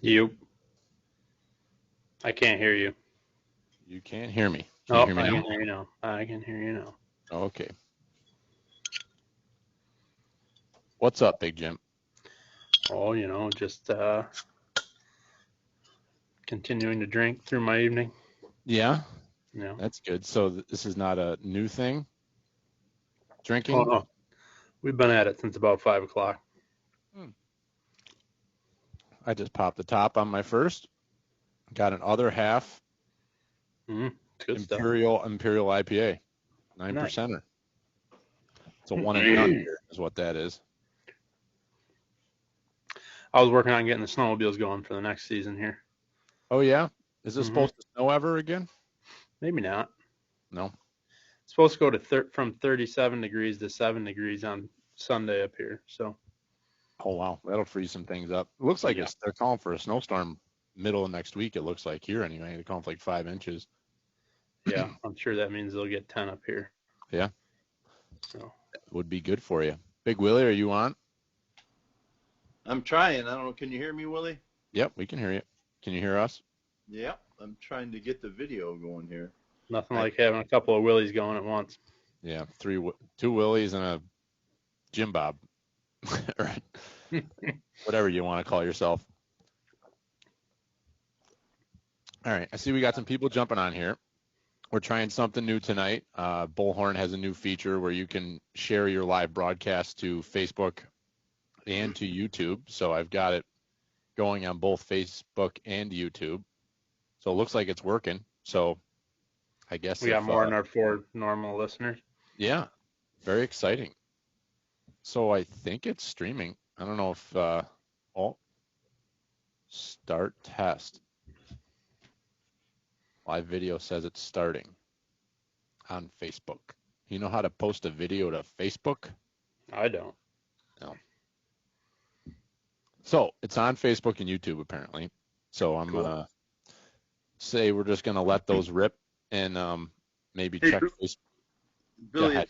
You. I can't hear you. You can't hear me. Oh, Can't hear me I now? can hear you now. I can hear you now. Okay. What's up, Big Jim? Oh, just continuing to drink through my evening. Yeah, Yeah. that's good. So this is not a new thing? Drinking? Oh, no. We've been at it since about 5 o'clock. I just popped the top on my first. Got an other half It's good stuff. Imperial IPA, 9%er. Nice. It's a one and done beer is what that is. I was working on getting the snowmobiles going for the next season here. Oh, yeah? Is this supposed to snow ever again? Maybe not. No. It's supposed to go to from 37 degrees to 7 degrees on Sunday up here. So. Oh, wow. That'll freeze some things up. It looks like they're calling for a snowstorm middle of next week, it looks like here anyway. They're calling for like 5 inches. Yeah, I'm sure that means they'll get 10 up here. Yeah. So. Would be good for you. Big Willie, are you on? I'm trying. I don't know. Can you hear me, Willie? Yep, we can hear you. Can you hear us? Yep. I'm trying to get the video going here. Nothing like having a couple of Willies going at once. Yeah, two Willies and a Jim Bob. Whatever you want to call yourself. All right, I see we got some people jumping on here. We're trying something new tonight. Bullhorn has a new feature where you can share your live broadcast to Facebook and to YouTube. So I've got it going on both Facebook and YouTube. So it looks like it's working. So I guess we got more than our 4 normal listeners. Yeah, very exciting. So I think it's streaming. I don't know if start test. Live video says it's starting on Facebook. You know how to post a video to Facebook? I don't. No. So it's on Facebook and YouTube apparently. So I'm gonna say we're just gonna let those rip and maybe check Facebook. Billy, it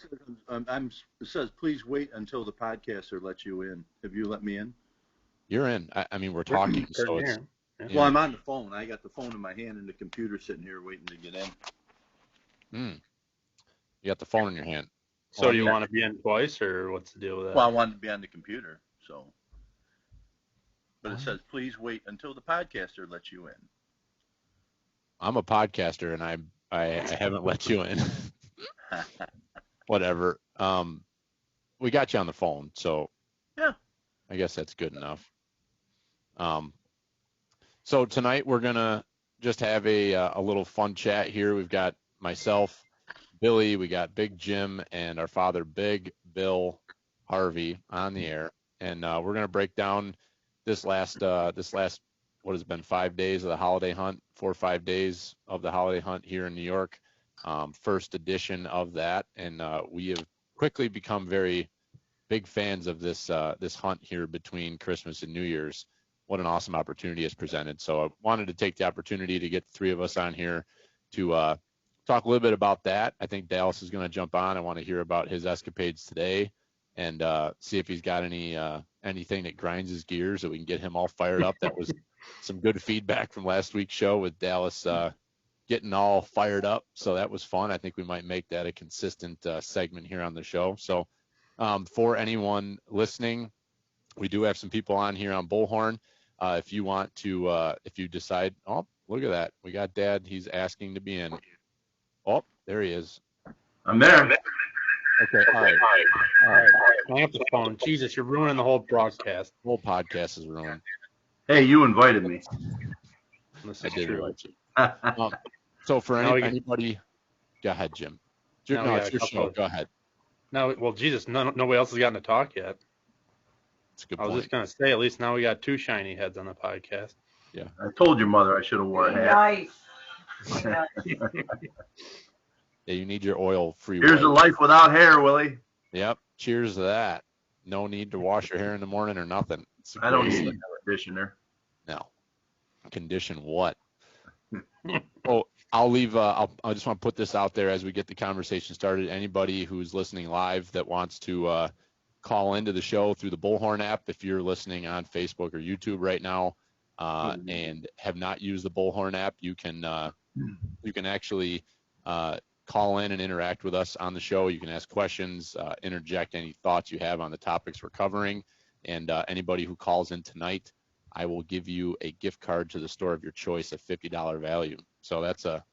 says please wait until the podcaster lets you in. Have you let me in? You're in. I mean, we're talking, so it's. Well, I'm on the phone. I got the phone in my hand and the computer sitting here waiting to get in. You got the phone in your hand. So do you want to be in twice, or what's the deal with that? Well, I wanted to be on the computer, so. But it says please wait until the podcaster lets you in. I'm a podcaster, and I haven't let you in. Whatever. We got you on the phone, so yeah, I guess that's good enough. So tonight we're gonna just have a little fun chat here. We've got myself, Billy, we got Big Jim, and our father, Big Bill Harvey, on the air, and we're gonna break down this last what has been 5 days of the holiday hunt, 4 or 5 days of the holiday hunt here in New York. First edition of that, and we have quickly become very big fans of this hunt here between Christmas and New Year's. What an awesome opportunity is presented. So I wanted to take the opportunity to get the 3 of us on here to talk a little bit about that. I think Dallas is going to jump on. I want to hear about his escapades today and see if he's got anything that grinds his gears that we can get him all fired up. That was some good feedback from last week's show with Dallas getting all fired up. So that was fun. I think we might make that a consistent segment here on the show. So for anyone listening, we do have some people on here on Bullhorn. If you want to, if you decide, oh, look at that. We got Dad. He's asking to be in. Oh, there he is. I'm there. Okay. All right. Hang up the phone. Jesus, you're ruining the whole broadcast. The whole podcast is ruined. Hey, you invited me. This I is did true. invite you. So for anybody, go ahead, Jim. No, it's your show. Go ahead. No, well, Jesus, nobody else has gotten to talk yet. That's a good I point. was just going to say, at least now we got 2 shiny heads on the podcast. Yeah. I told your mother I should have worn a hat. Yeah, you need your oil-free. Here's a life without hair, Willie. Yep. Cheers to that. No need to wash your hair in the morning or nothing. I don't need a conditioner. No. Condition what? Oh, I'll leave. I just want to put this out there as we get the conversation started. Anybody who's listening live that wants to call into the show through the Bullhorn app, if you're listening on Facebook or YouTube right now, and have not used the Bullhorn app, you can actually call in and interact with us on the show. You can ask questions, interject any thoughts you have on the topics we're covering, and anybody who calls in tonight, I will give you a gift card to the store of your choice of $50 value. So that's a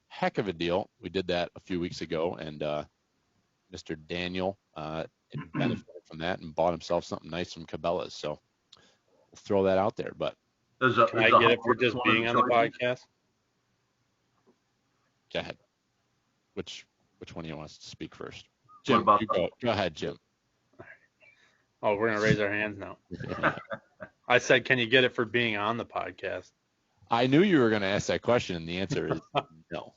heck of a deal. We did that a few weeks ago, and Mr. Daniel benefited from that and bought himself something nice from Cabela's. So we'll throw that out there. But can I get it for just being on the podcast? Go ahead. Which one do you want us to speak first? Jim, go ahead, Jim. Oh, we're going to raise our hands now. I said, can you get it for being on the podcast? I knew you were going to ask that question, and the answer is no.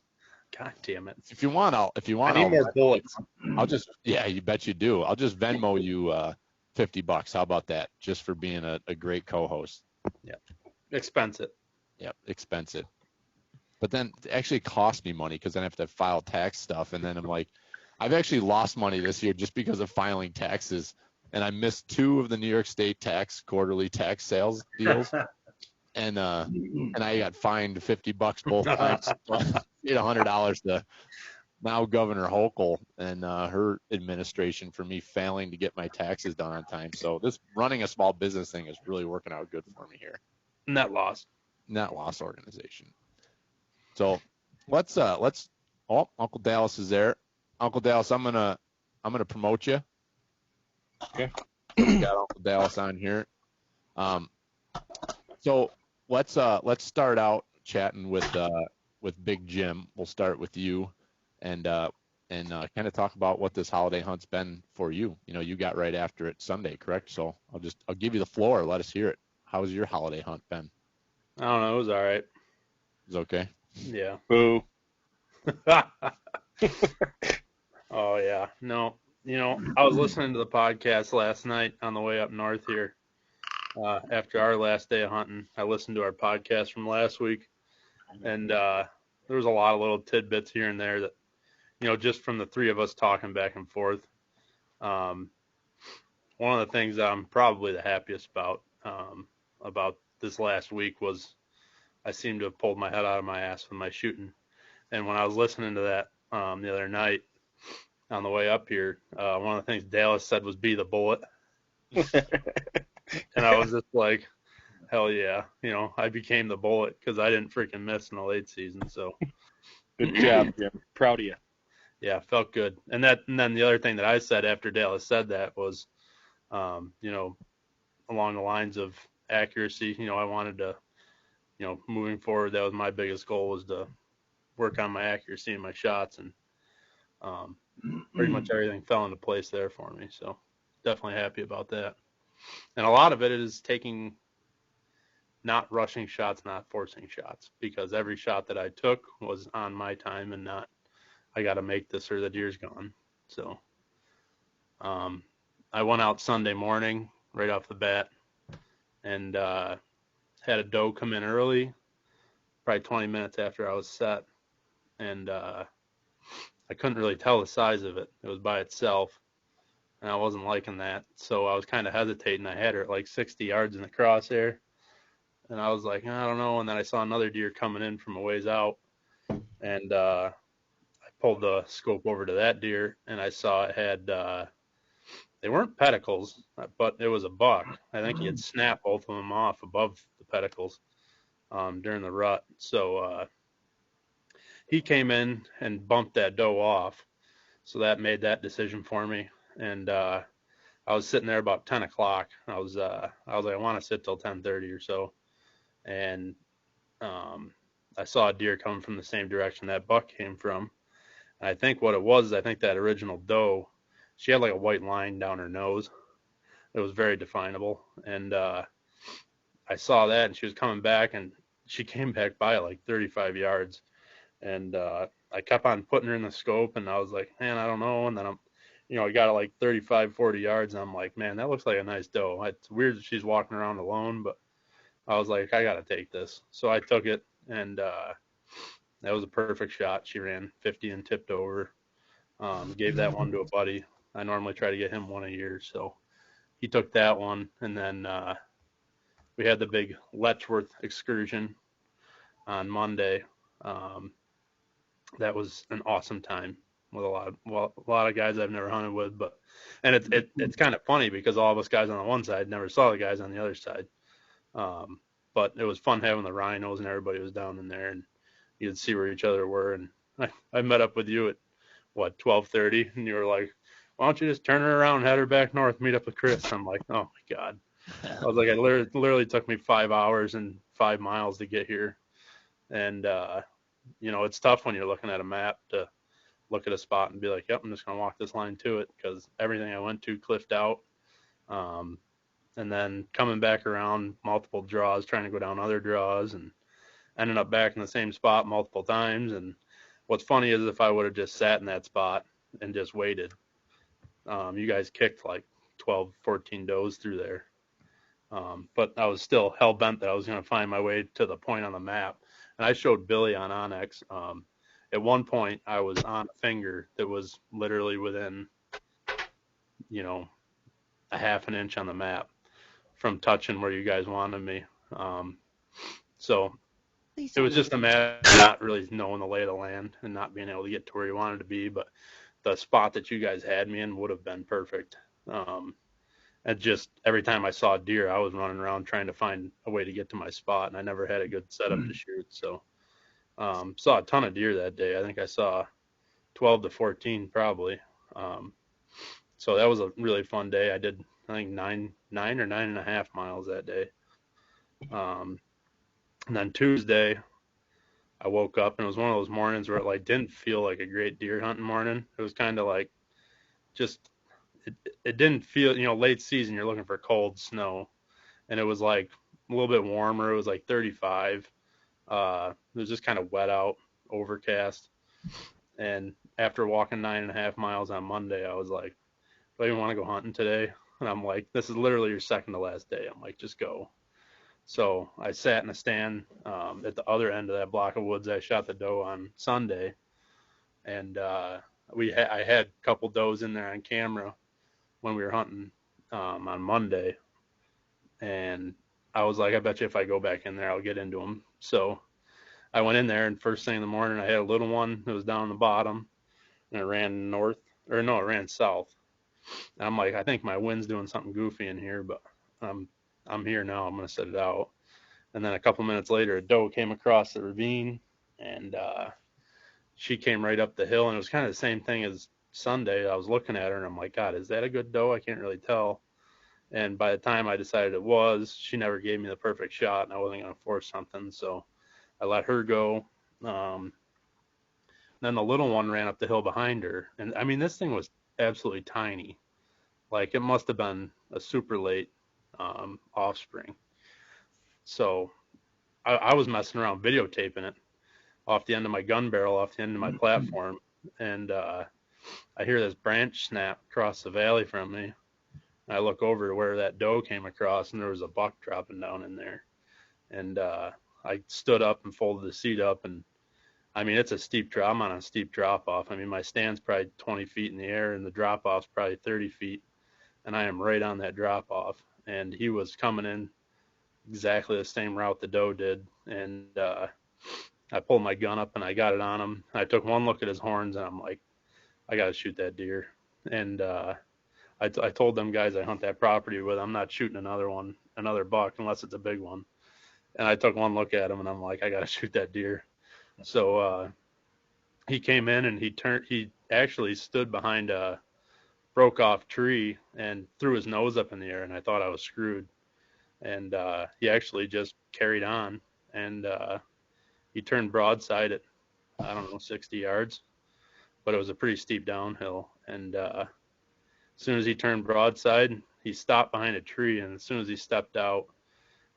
God damn it. If you want, I need more bullets. You bet you do. I'll just Venmo you $50. How about that? Just for being a great co-host. Yeah. Expense it. Yep, expense it. But then it actually cost me money because then I have to file tax stuff. And then I'm like, I've actually lost money this year just because of filing taxes. And I missed 2 of the New York State quarterly tax sales deals. And I got fined $50 both times. Paid $100 to now Governor Hochul and her administration for me failing to get my taxes done on time. So this running a small business thing is really working out good for me here. Net loss Organization. So let's Uncle Dallas is there. Uncle Dallas, I'm gonna promote you. Okay. We got Uncle Dallas on here. So let's start out chatting with Big Jim. We'll start with you and kind of talk about what this holiday hunt's been for you. You know, you got right after it Sunday, correct? So I'll give you the floor. Let us hear it. How's your holiday hunt been? I don't know. It was all right. It was okay. Yeah. Boo. Oh yeah. No. You know, I was listening to the podcast last night on the way up north here. After our last day of hunting, I listened to our podcast from last week, and there was a lot of little tidbits here and there that, you know, just from the 3 of us talking back and forth. One of the things that I'm probably the happiest about this last week was I seem to have pulled my head out of my ass with my shooting. And when I was listening to that the other night on the way up here, one of the things Dallas said was be the bullet. And I was just like, hell yeah. You know, I became the bullet because I didn't freaking miss in the late season. So Good job, Jim. Proud of you. yeah, felt good. And then the other thing that I said after Dallas said that was, you know, along the lines of accuracy, you know, I wanted to, you know, moving forward, that was my biggest goal, was to work on my accuracy and my shots, and pretty much everything fell into place there for me. So definitely happy about that. And a lot of it is not rushing shots, not forcing shots, because every shot that I took was on my time and not, I got to make this or the deer's gone. So I went out Sunday morning right off the bat and had a doe come in early, probably 20 minutes after I was set. And I couldn't really tell the size of it. It was by itself, and I wasn't liking that. So I was kind of hesitating. I had her at like 60 yards in the crosshair, and I was like, I don't know. And then I saw another deer coming in from a ways out, and I pulled the scope over to that deer, and I saw it had, they weren't pedicles, but it was a buck. I think he had snapped both of them off above the pedicles during the rut. So he came in and bumped that doe off. So that made that decision for me. And I was sitting there about 10 o'clock. I was like, I want to sit till 10:30 or so. And I saw a deer coming from the same direction that buck came from. And I think what it was, I think that original doe, she had like a white line down her nose. It was very definable. And I saw that, and she was coming back, and she came back by like 35 yards. And I kept on putting her in the scope, and I was like, man, I don't know. And then I got it like 35, 40 yards, and I'm like, man, that looks like a nice doe. It's weird that she's walking around alone, but I was like, I got to take this. So I took it, and that was a perfect shot. She ran 50 and tipped over. Gave that one to a buddy. I normally try to get him one a year, so he took that one, and then we had the big Letchworth Excursion on Monday. That was an awesome time with a lot of guys I've never hunted with, and it's kind of funny because all of us guys on the one side never saw the guys on the other side. But it was fun having the rhinos and everybody was down in there and you'd see where each other were. And I met up with you at 12:30, and you were like, "Why don't you just turn her around, and head her back north, meet up with Chris?" I'm like, "Oh my God." I was like, it literally took me 5 hours and 5 miles to get here. And, it's tough when you're looking at a map to look at a spot and be like, yep, I'm just going to walk this line to it, because everything I went to cliffed out. And then coming back around multiple draws, trying to go down other draws, and ended up back in the same spot multiple times. And what's funny is if I would have just sat in that spot and just waited, you guys kicked like 12, 14 does through there. But I was still hell bent that I was going to find my way to the point on the map. And I showed Billy on Onyx. At one point, I was on a finger that was literally within, a half an inch on the map from touching where you guys wanted me. So it was just a matter of not really knowing the lay of the land and not being able to get to where you wanted to be. But the spot that you guys had me in would have been perfect. And just every time I saw a deer, I was running around trying to find a way to get to my spot, and I never had a good setup to shoot. So saw a ton of deer that day. I think I saw 12 to 14 probably. So that was a really fun day. I did, I think, 9 or 9.5 miles that day. And then Tuesday, I woke up, and it was one of those mornings where it like didn't feel like a great deer hunting morning. It was kind of like just it didn't feel, late season, you're looking for cold snow, and it was like a little bit warmer. It was like 35. It was just kind of wet out, overcast. And after walking 9.5 miles on Monday, I was like, do I even want to go hunting today? And I'm like, this is literally your second to last day. I'm like, just go. So I sat in a stand at the other end of that block of woods I shot the doe on Sunday, and I had a couple does in there on camera when we were hunting on Monday, and I was like, I bet you if I go back in there, I'll get into them. So I went in there, and first thing in the morning, I had a little one that was down the bottom, and it ran it ran south. And I'm like, I think my wind's doing something goofy in here, but I'm here now. I'm going to set it out. And then a couple minutes later, a doe came across the ravine, and she came right up the hill, and it was kind of the same thing as Sunday. I was looking at her, and I'm like, God, is that a good doe? I can't really tell. And by the time I decided it was, she never gave me the perfect shot, and I wasn't going to force something. So I let her go. Then the little one ran up the hill behind her. And I mean, this thing was absolutely tiny. Like, it must have been a super late offspring. So I was messing around videotaping it off the end of my gun barrel, off the end of my platform. And I hear this branch snap across the valley from me. And I look over to where that doe came across, and there was a buck dropping down in there. And I stood up and folded the seat up, and I mean, it's a steep drop. I'm on a steep drop off. I mean, my stand's probably 20 feet in the air, and the drop off's probably 30 feet, and I am right on that drop off. And he was coming in exactly the same route the doe did, and I pulled my gun up and I got it on him. I took one look at his horns, and I'm like, I got to shoot that deer. And I told them guys I hunt that property with, I'm not shooting another buck unless it's a big one. And I took one look at him, and I'm like, I got to shoot that deer. So he came in, and he actually stood behind a broke off tree and threw his nose up in the air, and I thought I was screwed. And he actually just carried on, and he turned broadside at, I don't know, 60 yards, but it was a pretty steep downhill. And as soon as he turned broadside, he stopped behind a tree, and as soon as he stepped out,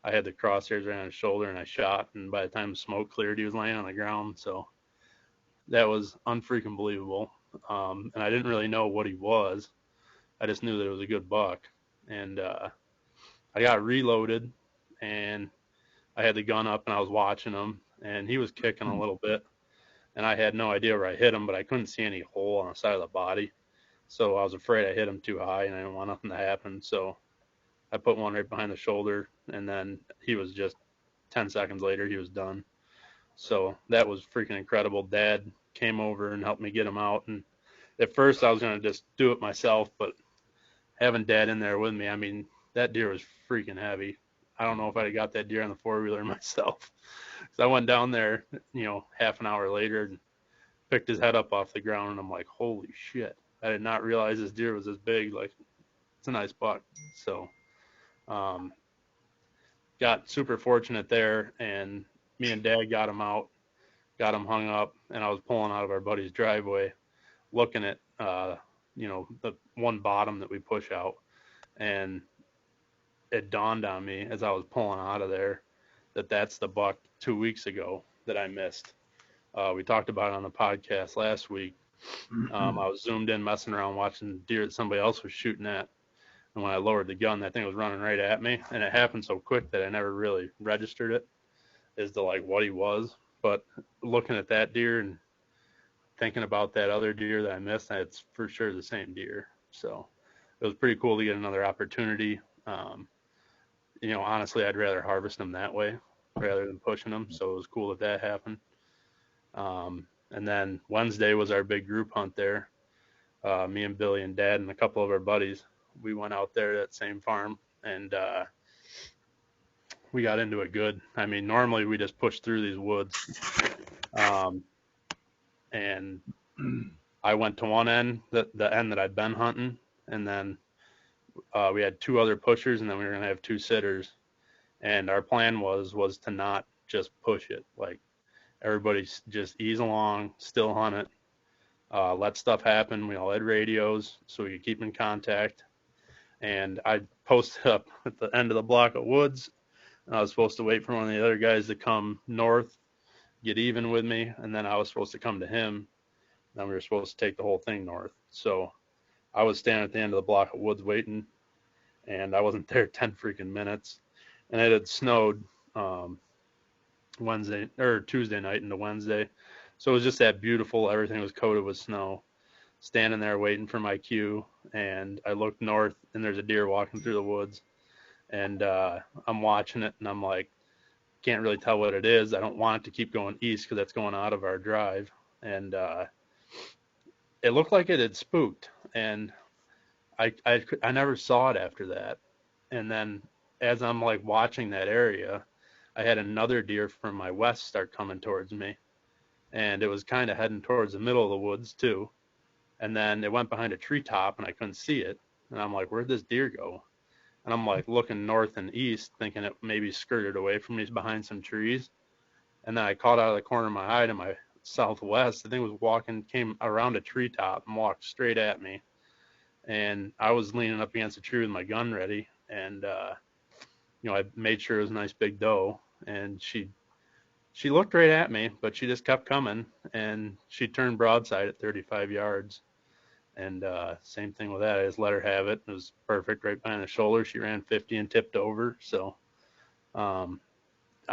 I had the crosshairs right on his shoulder, and I shot, and by the time the smoke cleared, he was laying on the ground. So that was unfreaking believable. And I didn't really know what he was. I just knew that it was a good buck. And I got reloaded, and I had the gun up, and I was watching him, and he was kicking a little bit, and I had no idea where I hit him, but I couldn't see any hole on the side of the body. So I was afraid I hit him too high, and I didn't want nothing to happen. So I put one right behind the shoulder, and then he was just 10 seconds later, he was done. So that was freaking incredible. Dad came over and helped me get him out. And at first I was going to just do it myself, but having Dad in there with me, I mean, that deer was freaking heavy. I don't know if I'd have got that deer on the four-wheeler myself. So I went down there, half an hour later and picked his head up off the ground, and I'm like, holy shit. I did not realize this deer was this big. Like, it's a nice buck. So got super fortunate there, and me and Dad got him out, got him hung up, and I was pulling out of our buddy's driveway looking at, the one bottom that we push out, and it dawned on me as I was pulling out of there that that's the buck 2 weeks ago that I missed. We talked about it on the podcast last week. I was zoomed in messing around watching deer that somebody else was shooting at. And when I lowered the gun, that thing was running right at me. And it happened so quick that I never really registered it as to like what he was. But looking at that deer and thinking about that other deer that I missed, it's for sure the same deer. So it was pretty cool to get another opportunity. Honestly, I'd rather harvest them that way rather than pushing them. So it was cool that happened. And then Wednesday was our big group hunt there. Me and Billy and Dad and a couple of our buddies, we went out there to that same farm, and we got into it good. I mean, normally we just push through these woods. And I went to one end, the end that I'd been hunting, and then we had two other pushers, and then we were going to have two sitters. And our plan was to not just push it. Like, everybody just ease along, still hunt it, let stuff happen. We all had radios, so we could keep in contact. And I posted up at the end of the block of woods, and I was supposed to wait for one of the other guys to come north, get even with me, and then I was supposed to come to him. Then we were supposed to take the whole thing north. So I was standing at the end of the block of woods waiting, and I wasn't there 10 freaking minutes. And it had snowed Tuesday night into Wednesday. So it was just that beautiful. Everything was coated with snow. Standing there waiting for my cue, and I looked north, and there's a deer walking through the woods. And I'm watching it, and I'm like, can't really tell what it is. I don't want it to keep going east because that's going out of our drive. And it looked like it had spooked, and I never saw it after that. And then as I'm like watching that area, I had another deer from my west start coming towards me, and it was kind of heading towards the middle of the woods too. And then it went behind a treetop, and I couldn't see it. And I'm like, where'd this deer go? And I'm like looking north and east, thinking it maybe skirted away from me behind some trees. And then I caught out of the corner of my eye to my southwest. The thing was came around a treetop and walked straight at me. And I was leaning up against a tree with my gun ready. And, I made sure it was a nice big doe. And she looked right at me, but she just kept coming. And she turned broadside at 35 yards. And same thing with that. I just let her have it. It was perfect right behind the shoulder. She ran 50 and tipped over. So I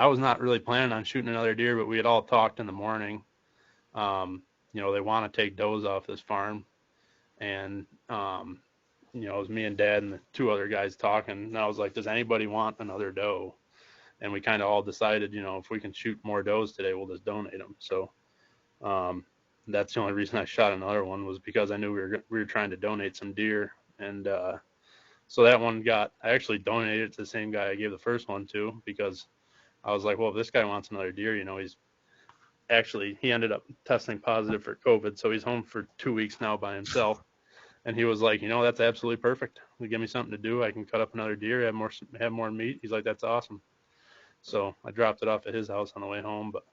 was not really planning on shooting another deer, but we had all talked in the morning. They want to take does off this farm. And, it was me and Dad and the two other guys talking. And I was like, does anybody want another doe? And we kind of all decided, if we can shoot more does today, we'll just donate them. So that's the only reason I shot another one, was because I knew we were trying to donate some deer. And so that one I actually donated it to the same guy I gave the first one to, because I was like, well, if this guy wants another deer, he ended up testing positive for COVID. So he's home for 2 weeks now by himself. And he was like, that's absolutely perfect. Give me something to do. I can cut up another deer, have more meat. He's like, that's awesome. So I dropped it off at his house on the way home. But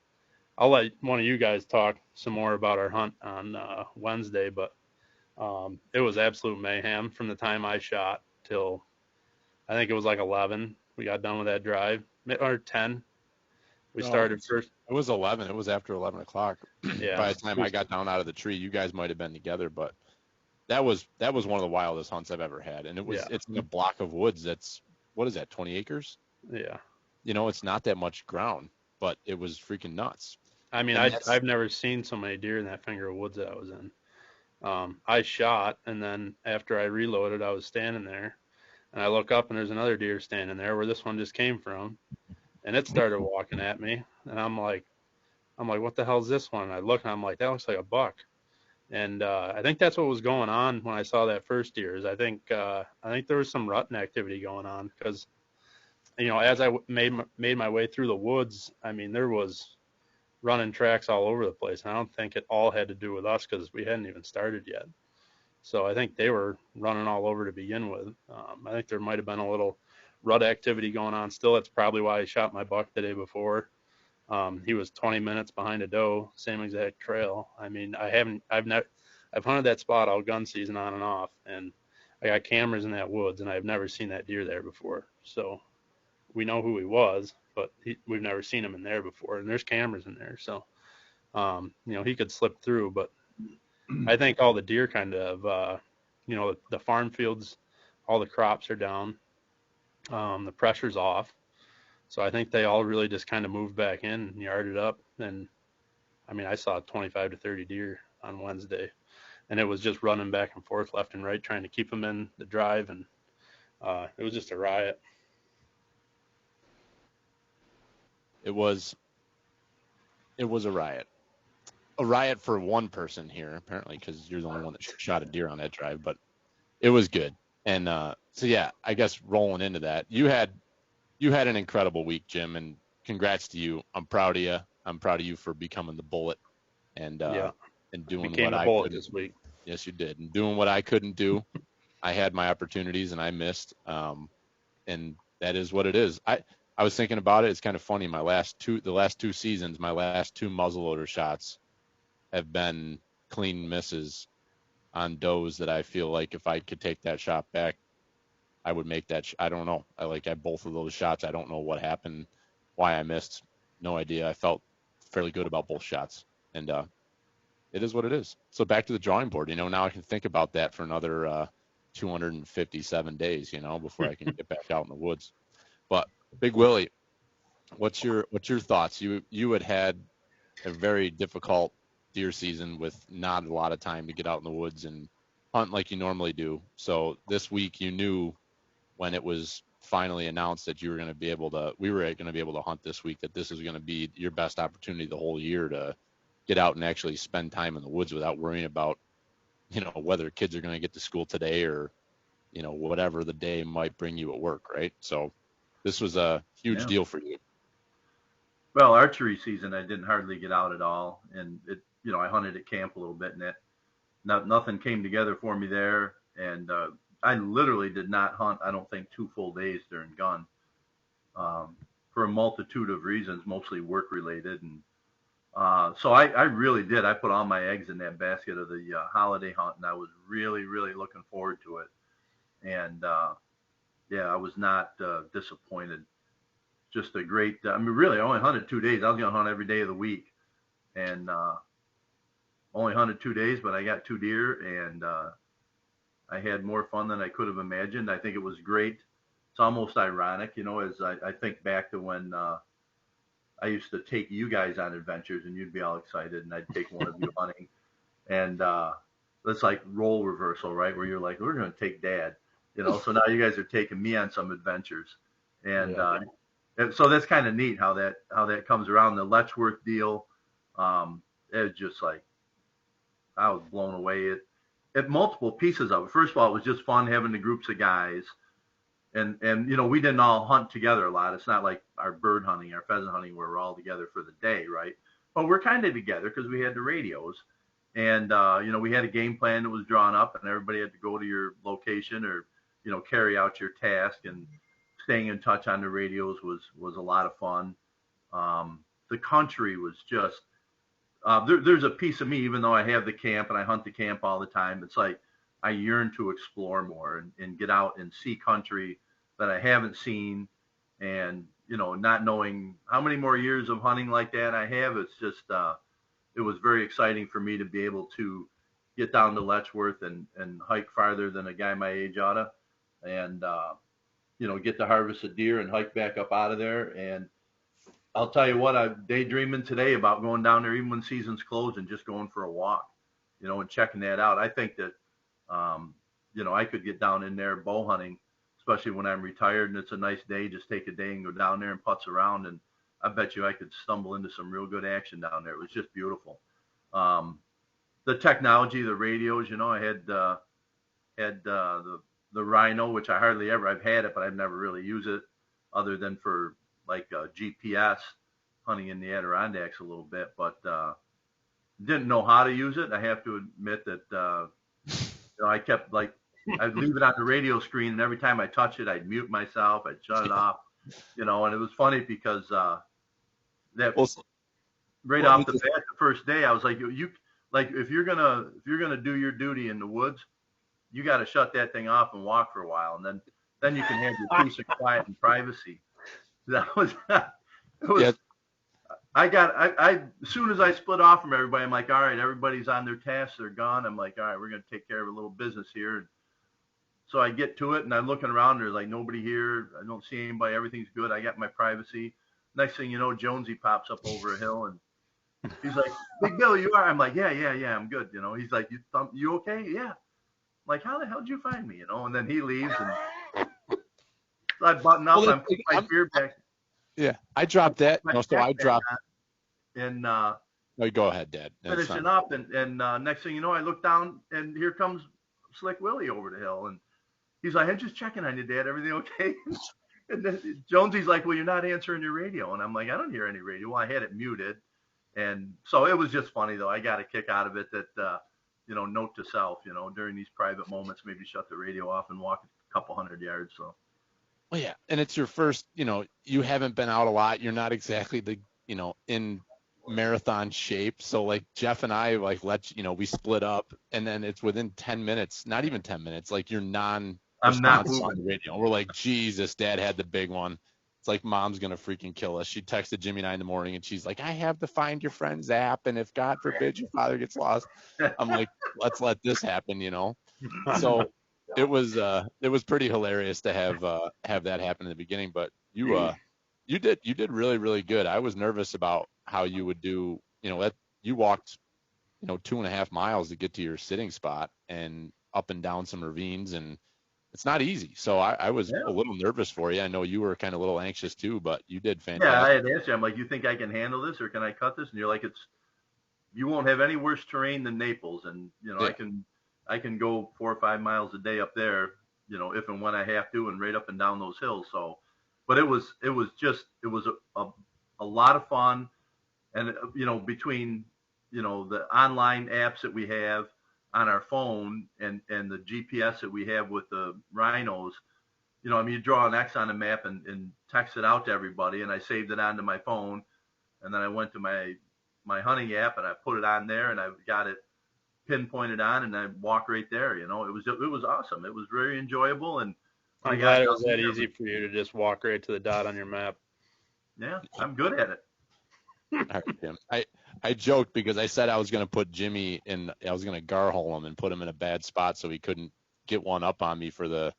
I'll let one of you guys talk some more about our hunt on Wednesday. But it was absolute mayhem from the time I shot till I think it was like 11. We got done with that drive, or 10. We started first. It was 11. It was after 11 o'clock. Yeah. By the time I got down out of the tree, you guys might have been together, but that was one of the wildest hunts I've ever had. And it's in a block of woods that's, what is that, 20 acres? Yeah. It's not that much ground, but it was freaking nuts. I mean, I've never seen so many deer in that finger of woods that I was in. I shot, and then after I reloaded, I was standing there, And I look up and there's another deer standing there where this one just came from, and it started walking at me, and I'm like, what the hell is this one? And I look and I'm like, that looks like a buck. And I think that's what was going on when I saw that first deer. Is I think there was some rutting activity going on because, as I made my way through the woods, I mean there was running tracks all over the place. And I don't think it all had to do with us because we hadn't even started yet. So I think they were running all over to begin with. I think there might have been a little rut activity going on still. That's probably why I shot my buck the day before. He was 20 minutes behind a doe, same exact trail. I mean, I've hunted that spot all gun season on and off, and I got cameras in that woods, and I've never seen that deer there before. So we know who he was, but we've never seen him in there before, and there's cameras in there. So, he could slip through, but I think all the deer kind of, the farm fields, all the crops are down, the pressure's off. So I think they all really just kind of moved back in and yarded up. And I mean, I saw 25 to 30 deer on Wednesday, and it was just running back and forth left and right, trying to keep them in the drive. And it was just a riot. It was a riot. A riot for one person here, apparently, because you're the only one that shot a deer on that drive, but it was good. And so, yeah, I guess rolling into that, you had an incredible week, Jim, and congrats to you. I'm proud of you. I'm proud of you for becoming the bullet and doing Became what the I bullet couldn't. this week. Yes, you did. And doing what I couldn't do. I had my opportunities and I missed. And that is what it is. I was thinking about it. It's kind of funny. The last two seasons, my last two muzzleloader shots have been clean misses on does that I feel like if I could take that shot back, I would make that. I don't know. I had both of those shots. I don't know what happened, why I missed. No idea. I felt fairly good about both shots, and it is what it is. So back to the drawing board. Now I can think about that for another 257 days. Before I can get back out in the woods. But Big Willie, what's your thoughts? You had a very difficult deer season with not a lot of time to get out in the woods and hunt like you normally do. So this week you knew when it was finally announced that we were going to be able to hunt this week, that this was going to be your best opportunity the whole year to get out and actually spend time in the woods without worrying about, whether kids are going to get to school today or, whatever the day might bring you at work. Right. So this was a huge deal for you. Well, archery season, I didn't hardly get out at all. And I hunted at camp a little bit, and nothing came together for me there. And, I literally did not hunt, I don't think, 2 full days during gun, for a multitude of reasons, mostly work related. And so I really did. I put all my eggs in that basket of the holiday hunt, and I was really, really looking forward to it. And I was not disappointed. Just a great, really, I only hunted 2 days. I was going to hunt every day of the week. And only hunted 2 days, but I got 2 deer, and I had more fun than I could have imagined. I think it was great. It's almost ironic, as I think back to when I used to take you guys on adventures, and you'd be all excited, and I'd take one of you hunting. And that's like role reversal, right? Where you're like, we're going to take Dad, So now you guys are taking me on some adventures. And, and so that's kind of neat how that comes around. The Letchworth deal, it was just like, I was blown away at multiple pieces of it. First of all, it was just fun having the groups of guys, and we didn't all hunt together a lot. It's not like our bird hunting, our pheasant hunting, where we're all together for the day, right? But we're kind of together because we had the radios, and we had a game plan that was drawn up, and everybody had to go to your location or carry out your task, and staying in touch on the radios was a lot of fun. The country was just there's a piece of me, even though I have the camp and I hunt the camp all the time, it's like I yearn to explore more and get out and see country that I haven't seen. And, not knowing how many more years of hunting like that I have, it's just, it was very exciting for me to be able to get down to Letchworth and hike farther than a guy my age oughta, and, get to harvest a deer and hike back up out of there. And I'll tell you what, I'm daydreaming today about going down there even when season's closed and just going for a walk, and checking that out. I think that, I could get down in there bow hunting, especially when I'm retired and it's a nice day, just take a day and go down there and putz around. And I bet you I could stumble into some real good action down there. It was just beautiful. The technology, the radios, I had the Rhino, which I've had it, but I've never really used it other than for like GPS hunting in the Adirondacks a little bit, but didn't know how to use it. I have to admit that I kept I'd leave it on the radio screen, and every time I touch it, I'd mute myself, I'd shut it off, and it was funny because right off the bat, the first day, I was like, you like if you're gonna do your duty in the woods, you got to shut that thing off and walk for a while, and then you can have your peace and quiet and privacy. That was it was. Yeah. I as soon as I split off from everybody, I'm like, all right, everybody's on their tasks, they're gone. I'm like, all right, we're gonna take care of a little business here. So I get to it, and I'm looking around. There's like nobody here. I don't see anybody. Everything's good. I got my privacy. Next thing you know, Jonesy pops up over a hill, and he's like, "Big Bill, you are?" I'm like, "Yeah, I'm good." He's like, "You okay?" "Yeah." I'm like, "How the hell did you find me?" And then he leaves, and so I button up. I'm putting my beer back. Yeah, I dropped that. No, so I dropped. And no, go ahead, Dad. Finishing up, and next thing you know, I look down, and here comes Slick Willie over the hill, and he's like, "I'm just checking on you, Dad. Everything okay?" And then Jonesy's like, "Well, you're not answering your radio." And I'm like, "I don't hear any radio." Well, I had it muted. And so it was just funny, though. I got a kick out of it that, note to self, during these private moments, maybe shut the radio off and walk a couple hundred yards. So. Well, yeah. And it's your first, you haven't been out a lot. You're not exactly in marathon shape. So like Jeff and I, we split up, and then it's within 10 minutes, not even 10 minutes, like you're I'm not non-responsive on the radio. We're like, Jesus, Dad had the big one. It's like Mom's going to freaking kill us. She texted Jimmy and I in the morning, and she's like, I have the Find Your Friends app, and if God forbid your father gets lost, I'm like, let's let this happen, So it was pretty hilarious to have that happen in the beginning, but you did really, really good. I was nervous about how you would do, you walked, 2.5 miles to get to your sitting spot and up and down some ravines, and it's not easy. So I was a little nervous for you. I know you were kind of a little anxious too, but you did fantastic. Yeah, I had asked you, I'm like, you think I can handle this, or can I cut this? And you're like, you won't have any worse terrain than Naples. And, I can go 4 or 5 miles a day up there, if and when I have to, and right up and down those hills. So, but it was a lot of fun. And, between, the online apps that we have on our phone and the GPS that we have with the rhinos, you draw an X on a map and text it out to everybody, and I saved it onto my phone, and then I went to my hunting app and I put it on there, and I've got it pinpointed on, and I walk right there. It was awesome. It was very enjoyable, and I'm glad it was that easy for you to just walk right to the dot on your map. Yeah, I'm good at it. All right, Jim. I joked because I said I was going to put Jimmy I was going to garhole him and put him in a bad spot so he couldn't get one up on me for the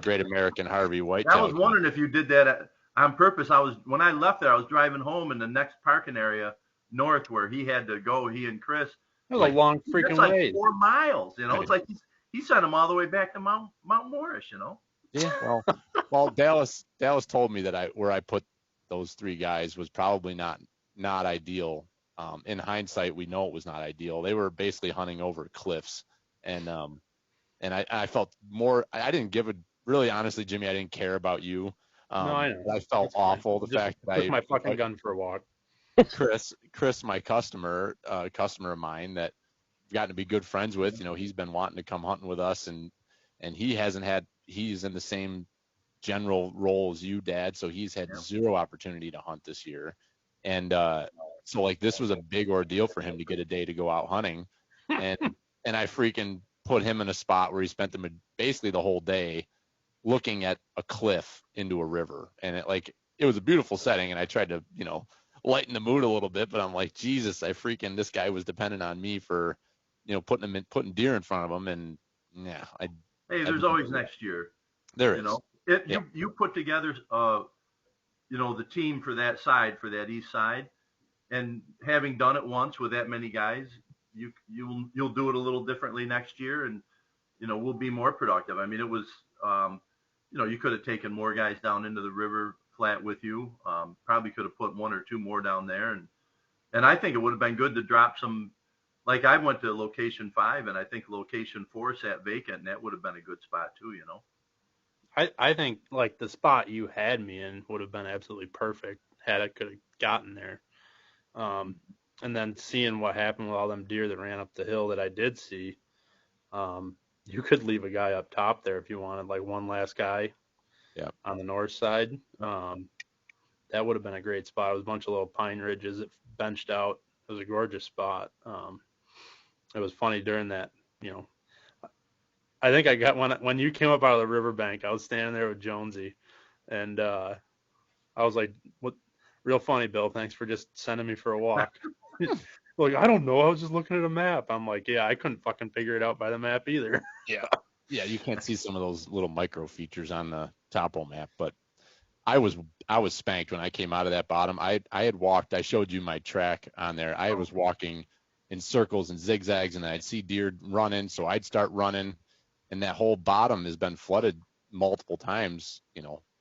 Great American Harvey Whitetail. I was wondering if you did that on purpose. When I left there, I was driving home in the next parking area north where he had to go, he and Chris. That was a long freaking way. Like 4 miles, It's like he sent him all the way back to Mount Morris, Yeah, well, Dallas told me that where I put those 3 guys was probably not ideal. In hindsight, we know it was not ideal. They were basically hunting over cliffs, and I felt more. I didn't give a really honestly, Jimmy. I didn't care about you. No, I know. I felt awful. The fact that I took my fucking gun for a walk. Chris, my customer of mine that I've gotten to be good friends with. He's been wanting to come hunting with us, and he hasn't had. He's in the same general role as you, Dad, so he's had zero opportunity to hunt this year, and so like this was a big ordeal for him to get a day to go out hunting, and I freaking put him in a spot where he spent basically the whole day looking at a cliff into a river, and it was a beautiful setting, and I tried to lighten the mood a little bit, but I'm like, Jesus, this guy was dependent on me for putting deer in front of him, and yeah, hey, there's always next year. There is. You put together the team for that side, for that east side, and having done it once with that many guys, you'll do it a little differently next year, and we'll be more productive. I mean, it was you could have taken more guys down into the river flat with you. Probably could have put one or two more down there, and I think it would have been good to drop some. Like I went to location 5, and I think location 4 sat vacant, and that would have been a good spot too. I think like the spot you had me in would have been absolutely perfect had I could have gotten there. And then seeing what happened with all them deer that ran up the hill that I did see, you could leave a guy up top there if you wanted, like one last guy on the north side. That would have been a great spot. It was a bunch of little pine ridges that benched out. It was a gorgeous spot. It was funny during that, I think I got when you came up out of the riverbank, I was standing there with Jonesy, and I was like, "What? Real funny, Bill. Thanks for just sending me for a walk." Like, I don't know. I was just looking at a map. I'm like, yeah, I couldn't fucking figure it out by the map either. Yeah, you can't see some of those little micro features on the topo map, but I was spanked when I came out of that bottom. I had walked. I showed you my track on there. I was walking in circles and zigzags, and I'd see deer running, so I'd start running, and that whole bottom has been flooded multiple times,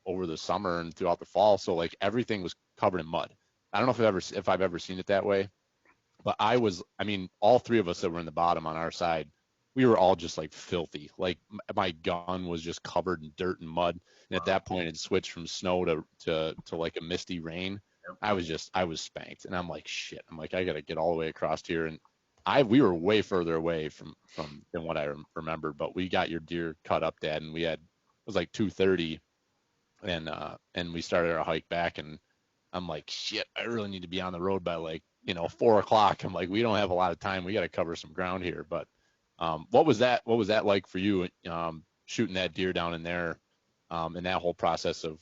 over the summer and throughout the fall. So like everything was covered in mud. I don't know if I've ever seen it that way, but all three of us that were in the bottom on our side, we were all just like filthy. Like my gun was just covered in dirt and mud. And at that point it switched from snow to like a misty rain. I was spanked, and I'm like, shit. I'm like, I got to get all the way across here. And we were way further away from than what I remembered, but we got your deer cut up, Dad. And it was like 2:30, and we started our hike back, and I'm like, shit, I really need to be on the road by like, 4:00. I'm like, we don't have a lot of time. We got to cover some ground here. But what was that like for you, shooting that deer down in there, and that whole process of,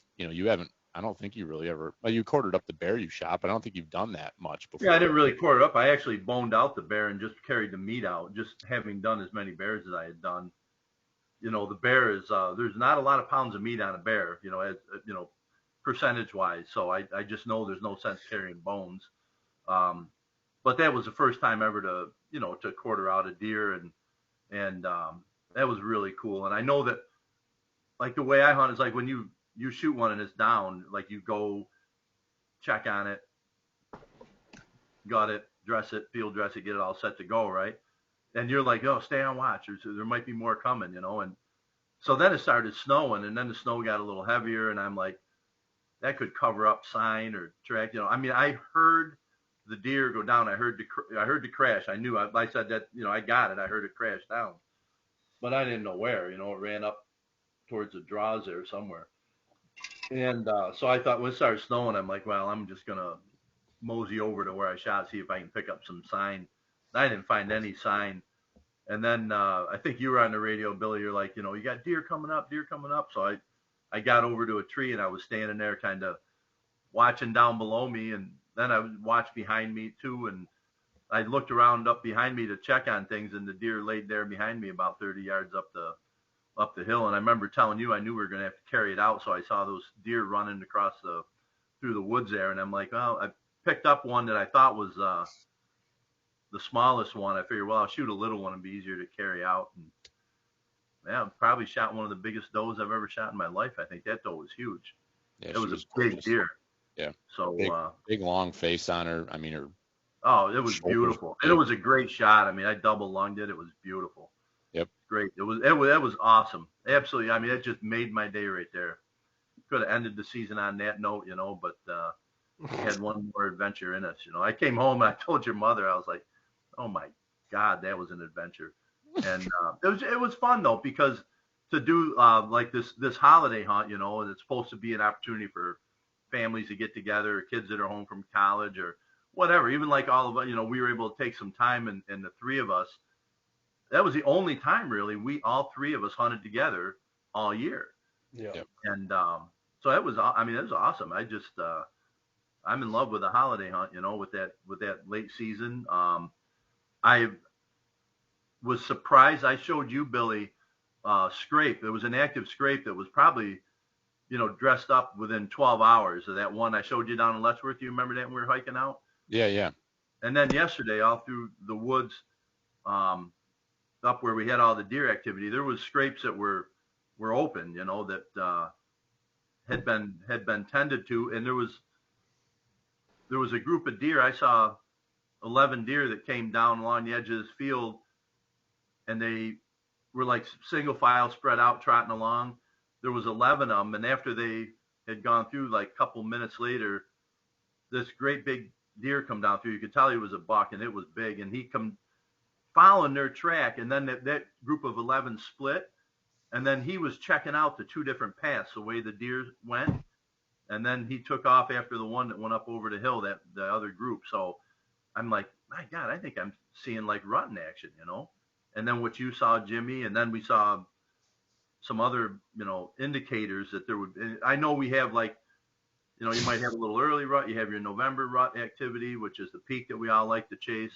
I don't think you really ever, well, you quartered up the bear you shot, but I don't think you've done that much before. Yeah, I didn't really quarter up. I actually boned out the bear and just carried the meat out, just having done as many bears as I had done. The bear is, there's not a lot of pounds of meat on a bear, as percentage wise. So I just know there's no sense carrying bones. But that was the first time ever to quarter out a deer, and that was really cool. And I know that, like, the way I hunt is like when you shoot one and it's down, like you go check on it, gut it, dress it, field dress it, get it all set to go, right? And you're like, oh, stay on watch, there might be more coming, and so then it started snowing, and then the snow got a little heavier, and I'm like, that could cover up sign or track, I heard the deer go down. I heard the crash. I knew. I said that, I got it. I heard it crash down, but I didn't know where. It ran up towards the draws there somewhere. And so I thought when it started snowing, I'm like, well, I'm just gonna mosey over to where I shot, see if I can pick up some sign. I didn't find any sign. And then I think you were on the radio, Billy. You're like, you got deer coming up. So I got over to a tree, and I was standing there kind of watching down below me, and then I watched behind me too, and I looked around up behind me to check on things, and the deer laid there behind me about 30 yards up the hill. And I remember telling you I knew we were going to have to carry it out, so I saw those deer running across through the woods there, and I'm like, well, I picked up one that I thought was the smallest one. I figured, well, I'll shoot a little one and be easier to carry out. And yeah, probably shot one of the biggest does I've ever shot in my life. I think that doe was huge. Yeah, it was a big deer. Yeah. So big long face on her. I mean, her. Oh, it was beautiful. And it was a great shot. I double lunged it. It was beautiful. Yep. Great. It was awesome. Absolutely. It just made my day right there. Could have ended the season on that note, but had one more adventure in us. I came home and I told your mother, I was like, oh my God, that was an adventure. And it was fun though, because to do like this holiday hunt, and it's supposed to be an opportunity for families to get together, kids that are home from college or whatever. Even like all of us, we were able to take some time, and the three of us, that was the only time really all three of us hunted together all year. Yeah. And so it was awesome. I'm in love with the holiday hunt, with that late season. I was surprised. I showed you, Billy, scrape. There was an active scrape that was probably, dressed up within 12 hours of that one I showed you down in Letchworth. You remember that when we were hiking out? Yeah. And then yesterday, all through the woods, up where we had all the deer activity, there was scrapes that were were open, you know, that had been tended to, and there was a group of deer. I saw 11 deer that came down along the edge of this field, and they were like single file spread out trotting along. There was 11 of them, and after they had gone through, like a couple minutes later, this great big deer come down through. You could tell he was a buck, and it was big, and he come following their track, and then that group of 11 split, and then he was checking out the two different paths, the way the deer went, and then he took off after the one that went up over the hill, that the other group. So I'm like, my God, I think I'm seeing like rutting action, you know. And then what you saw, Jimmy, and then we saw some other, you know, indicators that there would. I know we have, like, you know, you might have a little early rut. You have your November rut activity, which is the peak that we all like to chase,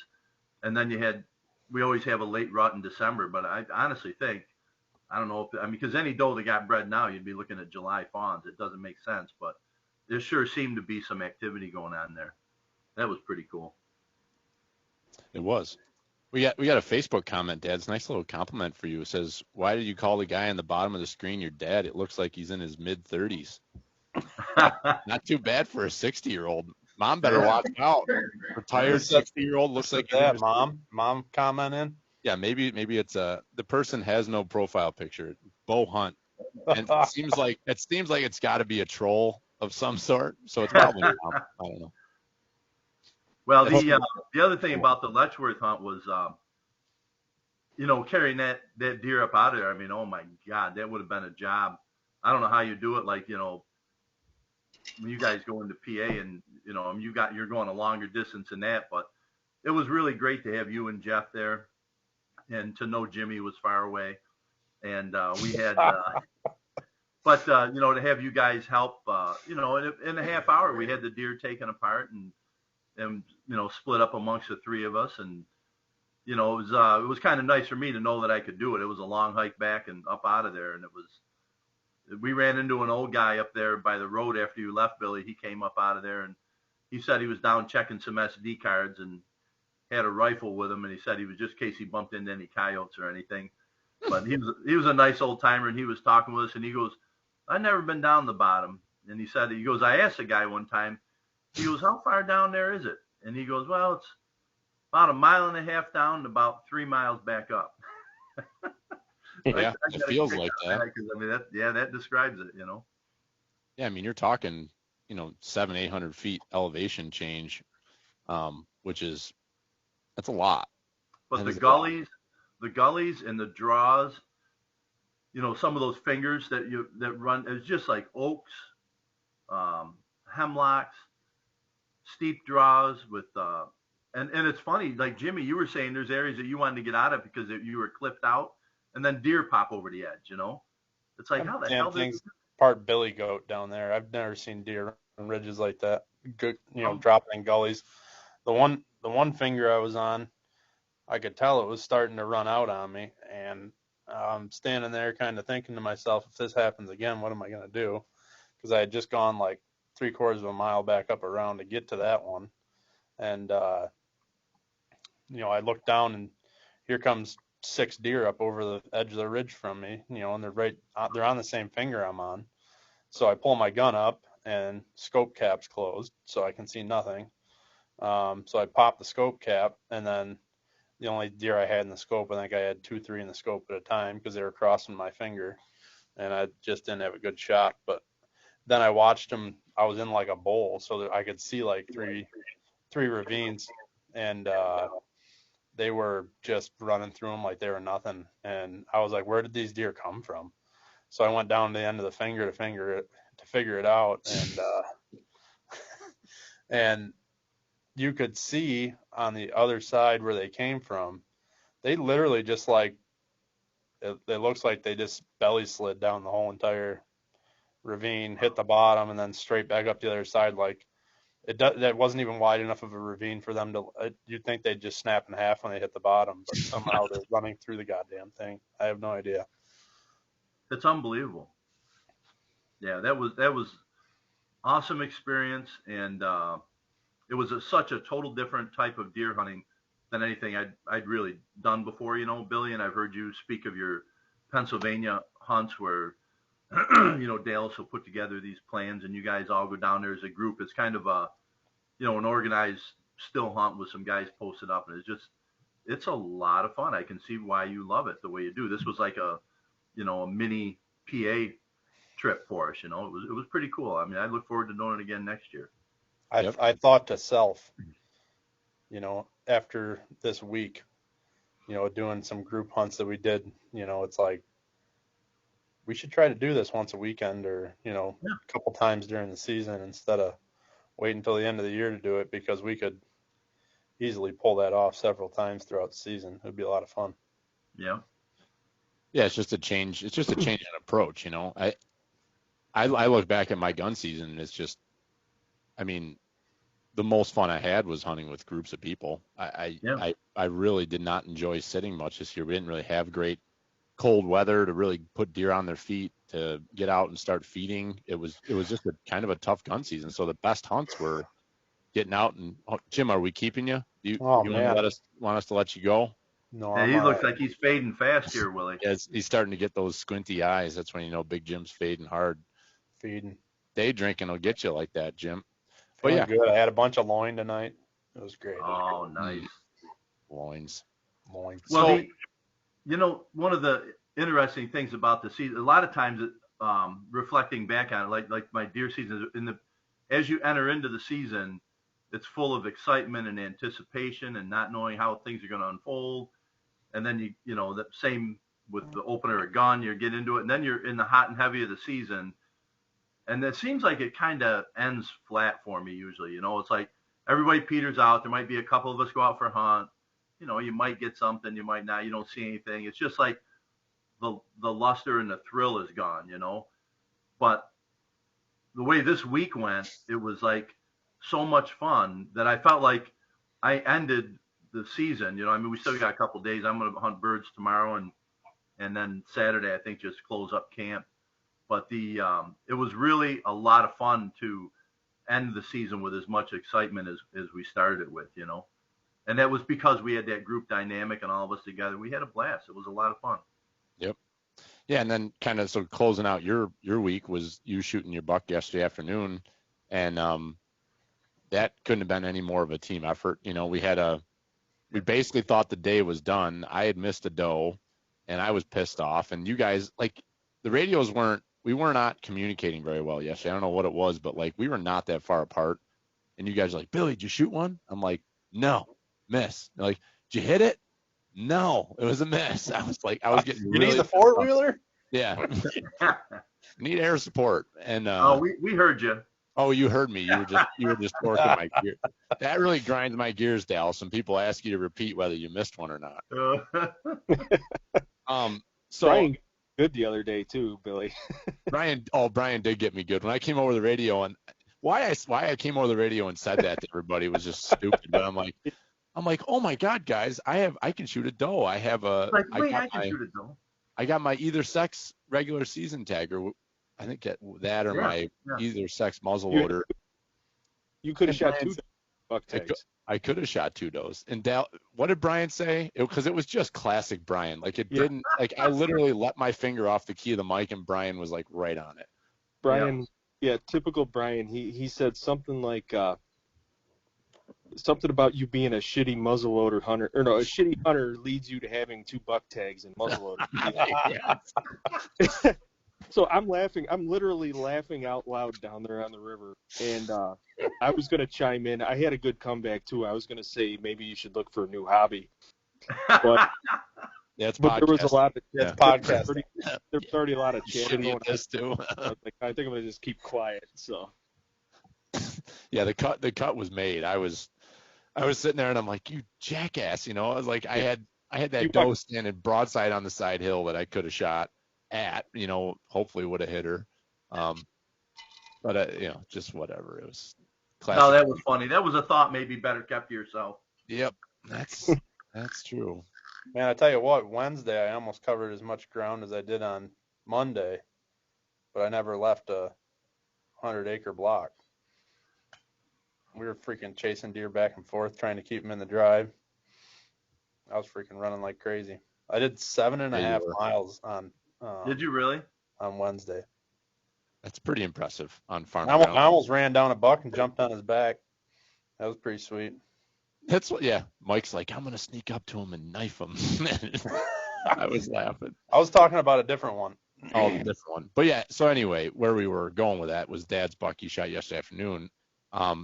and then we always have a late rut in December. But I honestly think, I don't know if, I mean, because any doe that got bred now, you'd be looking at July fawns. It doesn't make sense, but there sure seemed to be some activity going on there. That was pretty cool. It was. We got a Facebook comment, Dad. It's a nice little compliment for you. It says, "Why did you call the guy on the bottom of the screen your dad? It looks like he's in his mid-30s." Not too bad for a 60-year-old. Mom better watch out. Retired 60-year-old looks like that mom commenting. Yeah, maybe it's the person has no profile picture. Bo Hunt, and it seems like it's got to be a troll of some sort. So it's probably Mom. I don't know. Well, the other thing about the Letchworth hunt was, you know, carrying that deer up out of there. I mean, oh my God, that would have been a job. I don't know how you do it. Like, you know, when you guys go into PA and, you know, you're going a longer distance than that, but it was really great to have you and Jeff there, and to know Jimmy was far away, and we had, but you know, to have you guys help, you know, in a half hour we had the deer taken apart and you know, split up amongst the three of us, and you know, it was kind of nice for me to know that I could do it. It was a long hike back and up out of there, and we ran into an old guy up there by the road after you left, Billy. He came up out of there, and he said he was down checking some SD cards and had a rifle with him, and he said he was just in case he bumped into any coyotes or anything. But he was a nice old timer, and he was talking with us, and he goes, "I've never been down the bottom," and he goes, "I asked a guy one time." He goes, "How far down there is it?" And he goes, "Well, it's about 1.5 miles down and about 3 miles back up." Yeah, it feels like that. I mean, that describes it, you know. Yeah, I mean, you're talking, you know, 700-800 feet elevation change, which that's a lot. But the gullies and the draws, you know, some of those fingers that run, it's just like oaks, hemlocks, steep draws with and it's funny, like Jimmy, you were saying there's areas that you wanted to get out of because you were clipped out, and then deer pop over the edge, you know. It's like, how the hell things part billy goat down there. I've never seen deer on ridges like that. Good, you know, dropping in gullies. The one finger I was on, I could tell it was starting to run out on me, and I'm standing there kind of thinking to myself, if this happens again, what am I going to do? Because I had just gone like 3/4 mile back up around to get to that one. And, you know, I looked down, and here comes 6 deer up over the edge of the ridge from me, you know, and they're on the same finger I'm on. So I pull my gun up, and scope cap's closed, so I can see nothing. So I pop the scope cap, and then the only deer I had in the scope, I think I had 2-3 in the scope at a time because they were crossing my finger, and I just didn't have a good shot. But then I watched them. I was in like a bowl, so that I could see like three ravines, and they were just running through them like they were nothing. And I was like, where did these deer come from? So I went down to the end of the finger to figure it out, and you could see on the other side where they came from, they literally just like, it looks like they just belly slid down the whole entire ravine, hit the bottom, and then straight back up the other side. Like that wasn't even wide enough of a ravine for them to, you'd think they'd just snap in half when they hit the bottom, but somehow they're running through the goddamn thing. I have no idea. It's unbelievable. Yeah, that was awesome experience, and it was such a total different type of deer hunting than anything I'd really done before, you know, Billy. And I've heard you speak of your Pennsylvania hunts where, Dallas will put together these plans and you guys all go down there as a group. It's kind of a, an organized still hunt with some guys posted up, and it's a lot of fun. I can see why you love it the way you do. This was like a mini PA trip for us. It was pretty cool. I mean, I look forward to doing it again next year. I thought to self, after this week, doing some group hunts that we did, it's like we should try to do this once a weekend or, a couple times during the season instead of waiting until the end of the year to do it, because we could easily pull that off several times throughout the season. It'd be a lot of fun. Yeah. Yeah, it's just a change. It's just a change in approach. I look back at my gun season, and it's just, I mean, the most fun I had was hunting with groups of people. I really did not enjoy sitting much this year. We didn't really have great cold weather to really put deer on their feet to get out and start feeding. It was just a kind of a tough gun season. So the best hunts were getting out and Jim, are we keeping you? You want us to let you go? No, he looks like he's fading fast here, Willie. Yeah, he's starting to get those squinty eyes. That's when Big Jim's fading hard. Feeding. Day drinking will get you like that, Jim. But Feeling good. I had a bunch of loin tonight. It was great. Oh, nice. Loins. Well, one of the interesting things about the season, a lot of times, reflecting back on it, like my deer season, as you enter into the season, it's full of excitement and anticipation and not knowing how things are going to unfold. And then the same with the opener of gun, you get into it, and then you're in the hot and heavy of the season. And it seems like it kind of ends flat for me usually. It's like everybody peters out. There might be a couple of us go out for a hunt. You might get something, you might not. You don't see anything. It's just like the luster and the thrill is gone, But the way this week went, it was like so much fun that I felt like I ended the season. We still got a couple of days. I'm going to hunt birds tomorrow and then Saturday, I think, just close up camp. But it was really a lot of fun to end the season with as much excitement as we started it with, And that was because we had that group dynamic and all of us together. We had a blast. It was a lot of fun. Yep. Yeah, and then kind of so closing out your week was you shooting your buck yesterday afternoon, and that couldn't have been any more of a team effort. We basically thought the day was done. I had missed a doe, and I was pissed off. And you guys, like, the radios we were not communicating very well yesterday. I don't know what it was, but like we were not that far apart. And you guys are like, Billy, did you shoot one? I'm like, no, miss. They're like, did you hit it? No, it was a miss. I was getting really. You need the four-wheeler? Yeah. Need air support. And we heard you. Oh, you heard me. You were just torquing my gear. That really grinds my gears, Dallas. When people ask you to repeat whether you missed one or not. So Brian good the other day too, Billy. Brian did get me good. When I came over the radio, and why I came over the radio and said that to everybody was just stupid. But I'm like, oh my God, guys, I can shoot a doe. I can shoot a doe. I got my either sex regular season tag, or I think that or my either sex muzzleloader. You could have shot 2 buck tags. I could have shot 2 does. And what did Brian say? Because it was just classic Brian. Like it didn't. Like I literally let my finger off the key of the mic, and Brian was like right on it. Brian, typical Brian. He said something like something about you being a shitty muzzleloader hunter, or no, a shitty hunter leads you to having 2 buck tags and muzzleloader. So I'm laughing. I'm literally laughing out loud down there on the river. And I was going to chime in. I had a good comeback, too. I was going to say maybe you should look for a new hobby. But, but there was a lot of podcast. There's already a lot of chat going too. I think I'm going to just keep quiet. So. Yeah, the cut was made. I was sitting there and I'm like, you jackass, I was like, I had that doe standing broadside on the side hill that I could have shot at, hopefully would have hit her. But just whatever. It was classic. No, that was funny. That was a thought maybe better kept to yourself. Yep. That's true. Man, I tell you what, Wednesday I almost covered as much ground as I did on Monday, but I never left a 100-acre block. We were freaking chasing deer back and forth, trying to keep them in the drive. I was freaking running like crazy. I did 7.5 miles on Did you really? On Wednesday. That's pretty impressive on farm I ground. almost ran down a buck and jumped on his back. That was pretty sweet. That's what, yeah. Mike's like, I'm gonna sneak up to him and knife him. I was laughing. I was talking about a different one. Oh, the different one. But yeah, so anyway, where we were going with that was Dad's buck he shot yesterday afternoon. I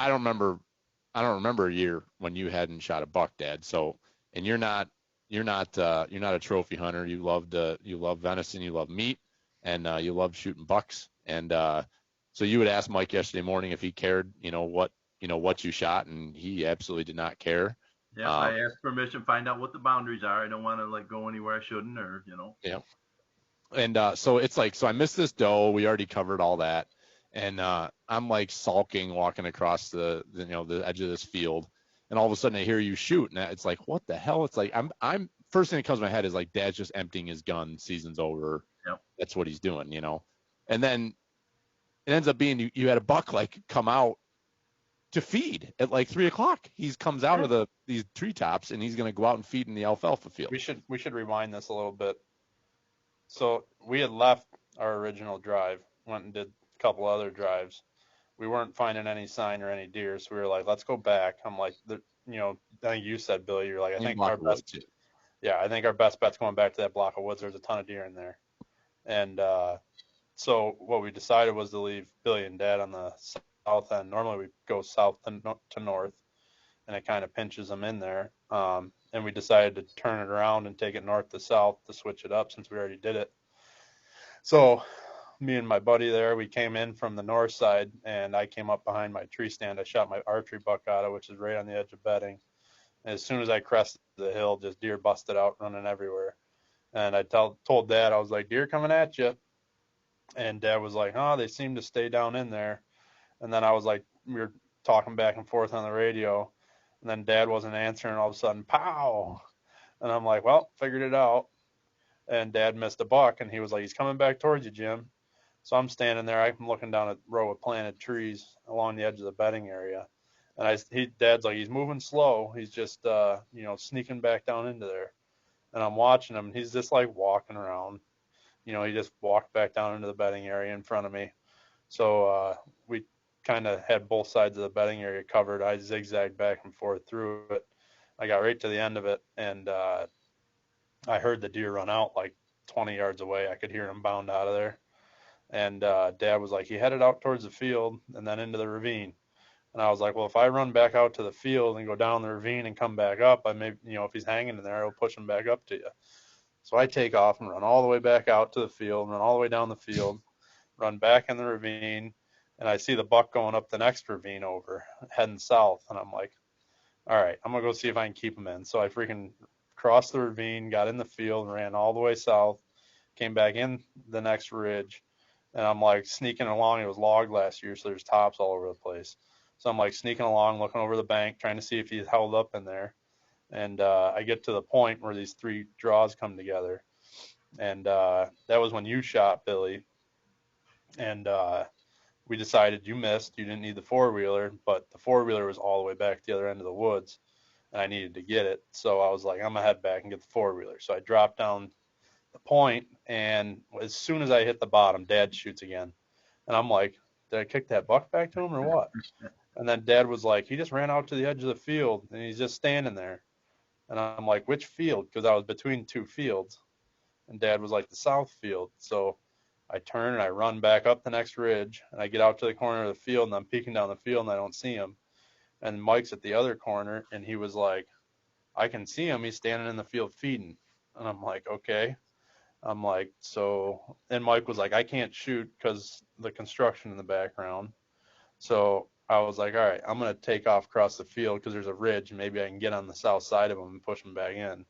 don't remember a year when you hadn't shot a buck, Dad. So, and you're not a trophy hunter. You love venison, you love meat, and you love shooting bucks. And so you would ask Mike yesterday morning if he cared, what you shot, and he absolutely did not care. Yeah, I asked permission, find out what the boundaries are. I don't want to go anywhere I shouldn't, or Yeah. And so it's like, so I missed this doe. We already covered all that. And I'm like sulking, walking across the edge of this field, and all of a sudden I hear you shoot, and it's like, what the hell? It's like I'm first thing that comes to my head is like, Dad's just emptying his gun. Season's over. Yep. That's what he's doing, And then it ends up being you had a buck like come out to feed at like 3:00. He comes out of these treetops, and he's gonna go out and feed in the alfalfa field. We should rewind this a little bit. So we had left our original drive, went and did a couple other drives. We weren't finding any sign or any deer, so we were like, let's go back. I'm like, I think you said, Billy, you're like, I think our best bet's going back to that block of woods. There's a ton of deer in there. And so what we decided was to leave Billy and Dad on the south end. Normally we go south to north, and it kind of pinches them in there. And we decided to turn it around and take it north to south to switch it up since we already did it. So me and my buddy there, we came in from the north side, and I came up behind my tree stand. I shot my archery buck out of, which is right on the edge of bedding. And as soon as I crested the hill, just deer busted out running everywhere. And I told Dad, I was like, deer coming at you. And Dad was like, oh, they seem to stay down in there. And then I was like, we were talking back and forth on the radio. And then Dad wasn't answering. All of a sudden, pow! And I'm like, well, figured it out. And Dad missed a buck, and he was like, he's coming back towards you, Jim. So I'm standing there. I'm looking down a row of planted trees along the edge of the bedding area. And Dad's like, he's moving slow. He's just, sneaking back down into there. And I'm watching him. And he's just like walking around. He just walked back down into the bedding area in front of me. So we kind of had both sides of the bedding area covered. I zigzagged back and forth through it. I got right to the end of it, and I heard the deer run out like 20 yards away. I could hear him bound out of there. And Dad was like, he headed out towards the field and then into the ravine. And I was like, well, if I run back out to the field and go down the ravine and come back up, I may, if he's hanging in there, I'll push him back up to you. So I take off and run all the way back out to the field, run all the way down the field, run back in the ravine, and I see the buck going up the next ravine over, heading south. And I'm like, all right, I'm going to go see if I can keep him in. So I freaking crossed the ravine, got in the field, and ran all the way south, came back in the next ridge. And I'm like sneaking along. It was logged last year, so there's tops all over the place. So I'm like sneaking along, looking over the bank, trying to see if he's held up in there. And I get to the point where these three draws come together. And that was when you shot, Billy. And we decided you missed. You didn't need the four-wheeler, but the four-wheeler was all the way back to the other end of the woods, and I needed to get it. So I was like, I'm going to head back and get the four-wheeler. So I dropped down the point, and as soon as I hit the bottom, Dad shoots again. And I'm like, did I kick that buck back to him or what? And then Dad was like, he just ran out to the edge of the field, and he's just standing there. And I'm like, which field? Because I was between two fields. And Dad was like, the south field. So I turn and I run back up the next ridge, and I get out to the corner of the field, and I'm peeking down the field, and I don't see him. And Mike's at the other corner, and he was like, I can see him. He's standing in the field feeding. And I'm like, okay. I'm like, so, and Mike was like, I can't shoot because the construction in the background. So I was like, all right, I'm going to take off across the field because there's a ridge. Maybe I can get on the south side of him and push him back in.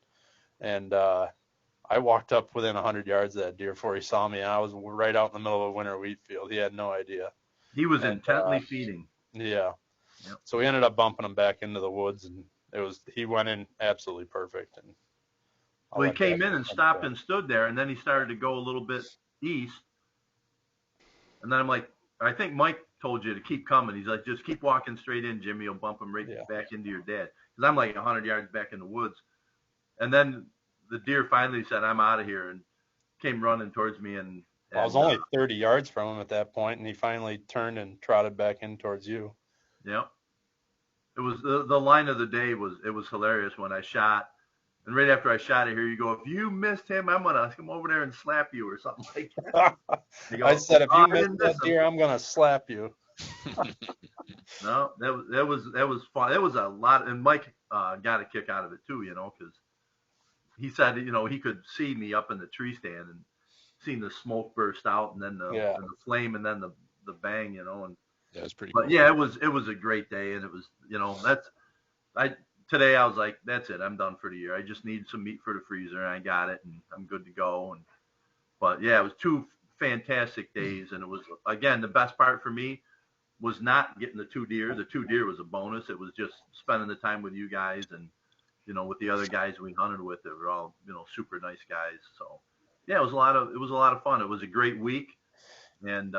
And I walked up within 100 yards of that deer before he saw me. And I was right out in the middle of a winter wheat field. He had no idea. He was intently feeding. Yeah. Yep. So we ended up bumping him back into the woods, and he went in absolutely perfect. And well, he came in and stopped and stood there, and then he started to go a little bit east. And then I'm like, I think Mike told you to keep coming. He's like, just keep walking straight in, Jimmy. You'll bump him right back into your dad. Because I'm like 100 yards back in the woods. And then the deer finally said, I'm out of here. And came running towards me, and I was only 30 yards from him at that point, and he finally turned and trotted back in towards you. yeah. It was the line of the day was hilarious when I shot, and right after I shot it, here you go. If you missed him, I'm gonna come over there and slap you or something like that. I said, if you I missed didn't that miss him. deer, I'm gonna slap you. No, that was fun. That was a lot, and Mike got a kick out of it too, because he said, he could see me up in the tree stand and seen the smoke burst out, and then the flame, and then the bang, and yeah, it was pretty. But cool. yeah, it was a great day, and it was, today I was like, that's it, I'm done for the year. I just need some meat for the freezer, and I got it, and I'm good to go. But yeah, it was 2 fantastic days, and it was, again, the best part for me was not getting the 2 deer. The 2 deer was a bonus. It was just spending the time with you guys, and with the other guys we hunted with. They were all, super nice guys. So yeah, it was a lot of fun. It was a great week, and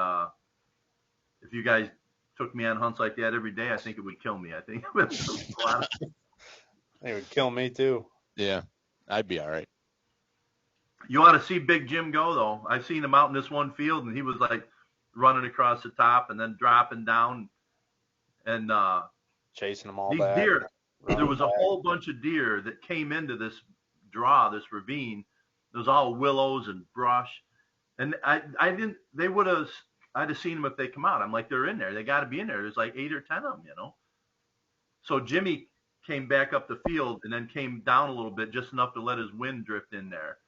if you guys took me on hunts like that every day, I think it would kill me. I think it was a lot of. It would kill me too. Yeah, I'd be all right. You ought to see Big Jim go, though. I've seen him out in this one field, and he was like running across the top and then dropping down, and chasing them all these back. deer. There was a whole bunch of deer that came into this this ravine. There was all willows and brush, and I didn't. They would have. I'd have seen them if they come out. I'm like, they're in there. They got to be in there. There's like 8 or 10 of them, So Jimmy came back up the field and then came down a little bit, just enough to let his wind drift in there.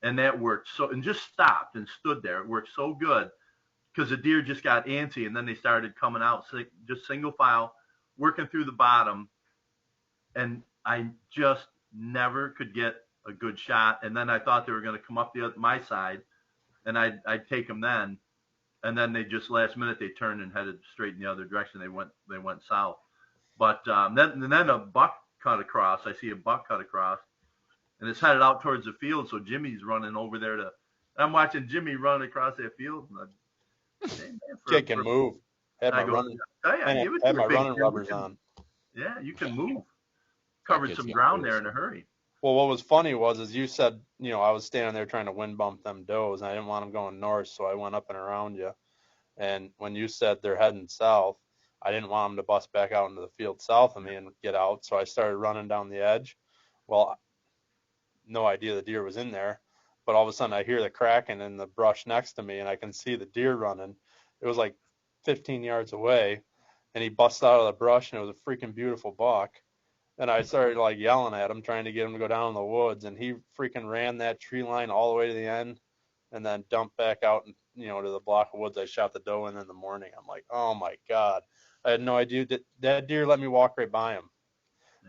And that worked. And just stopped and stood there. It worked so good because the deer just got antsy, and then they started coming out, just single file, working through the bottom. And I just never could get a good shot. And then I thought they were going to come up my side, and I'd take them then. And then they just last minute they turned and headed straight in the other direction. They went south. But then a buck cut across. I see a buck cut across, and it's headed out towards the field. So Jimmy's running over there I'm watching Jimmy run across that field. And Kick and move. Had my running rubbers on. Yeah, you can move. Covered some ground there in a hurry. Well, what was funny is you said, I was standing there trying to wind bump them does, and I didn't want them going north, so I went up and around you. And when you said they're heading south, I didn't want them to bust back out into the field south of me and get out, so I started running down the edge. Well, no idea the deer was in there, but all of a sudden I hear the cracking in the brush next to me, and I can see the deer running. It was like 15 yards away, and he busts out of the brush, and it was a freaking beautiful buck. And I started like yelling at him, trying to get him to go down in the woods, and he freaking ran that tree line all the way to the end, and then dumped back out, to the block of woods I shot the doe in the morning. I'm like, oh my God, I had no idea that deer let me walk right by him,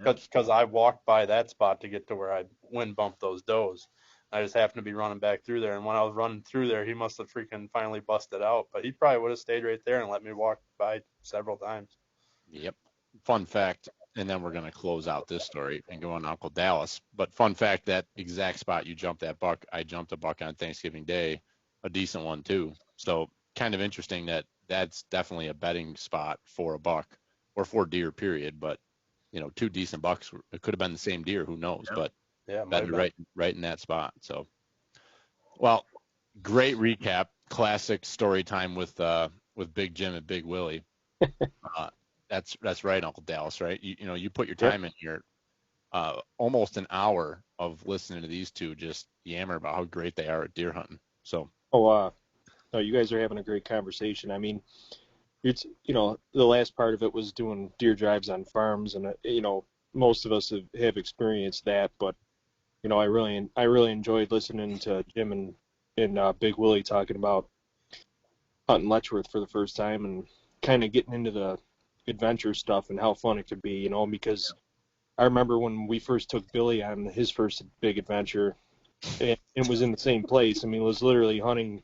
because I walked by that spot to get to where I wind bumped those does. I just happened to be running back through there, and when I was running through there, he must have freaking finally busted out, but he probably would have stayed right there and let me walk by several times. Yep. Fun fact. And then we're going to close out this story and go on Uncle Dallas. But fun fact, that exact spot you jumped that buck, I jumped a buck on Thanksgiving Day, a decent one too. So kind of interesting that's definitely a bedding spot for a buck or for deer, period. But, 2 decent bucks. It could have been the same deer. Who knows? Yeah. But yeah, bedded right in that spot. So, well, great recap. Classic story time with Big Jim and Big Willie. That's right, Uncle Dallas, right? You put your time in here, almost an hour of listening to these two just yammer about how great they are at deer hunting. So. No, you guys are having a great conversation. I mean, it's, the last part of it was doing deer drives on farms, and, most of us have experienced that, but, I really enjoyed listening to Jim and Big Willie talking about hunting Letchworth for the first time and kind of getting into the adventure stuff and how fun it could be, because I remember when we first took Billy on his first big adventure, and it was in the same place. I mean, it was literally hunting,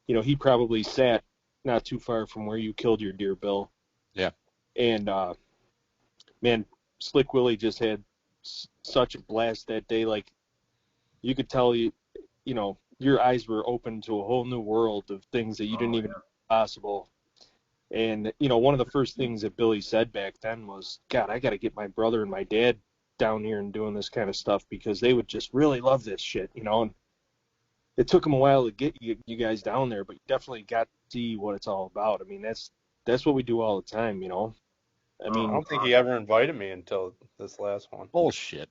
he probably sat not too far from where you killed your deer, Bill. Yeah. And, man, Slick Willie just had such a blast that day. Like, you could tell, your eyes were open to a whole new world of things that you didn't even know possible. And, one of the first things that Billy said back then was, God, I got to get my brother and my dad down here and doing this kind of stuff because they would just really love this shit, And it took them a while to get you guys down there, but you definitely got to see what it's all about. I mean, that's what we do all the time, you know. I I mean, don't think he ever invited me until this last one. Bullshit,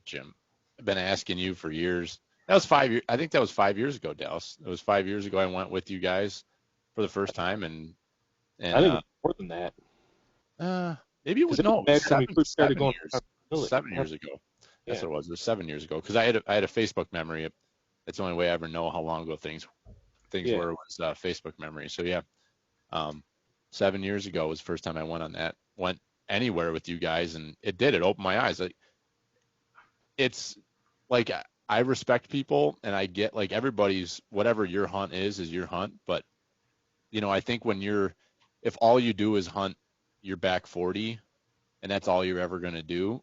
Jim. I've been asking you for years. That was 5 years. I think that was 5 years ago, Dallas. It was 5 years ago. I went with you guys for the first time, and I think it was more than that. maybe it was, Because it was no, it was back when we first started 7 going. years. 7 years ago. That's Yeah. what it was. It was 7 years ago. Because I had a Facebook memory. That's the only way I ever know how long ago things Yeah. were, was Facebook memory. So yeah, 7 years ago was the first time I went on that. Went anywhere with you guys, and it opened my eyes. Like, it's like, I respect people, and I get, like, everybody's, whatever your hunt is your hunt. But you know, I think if all you do is hunt your back 40, and that's all you're ever going to do,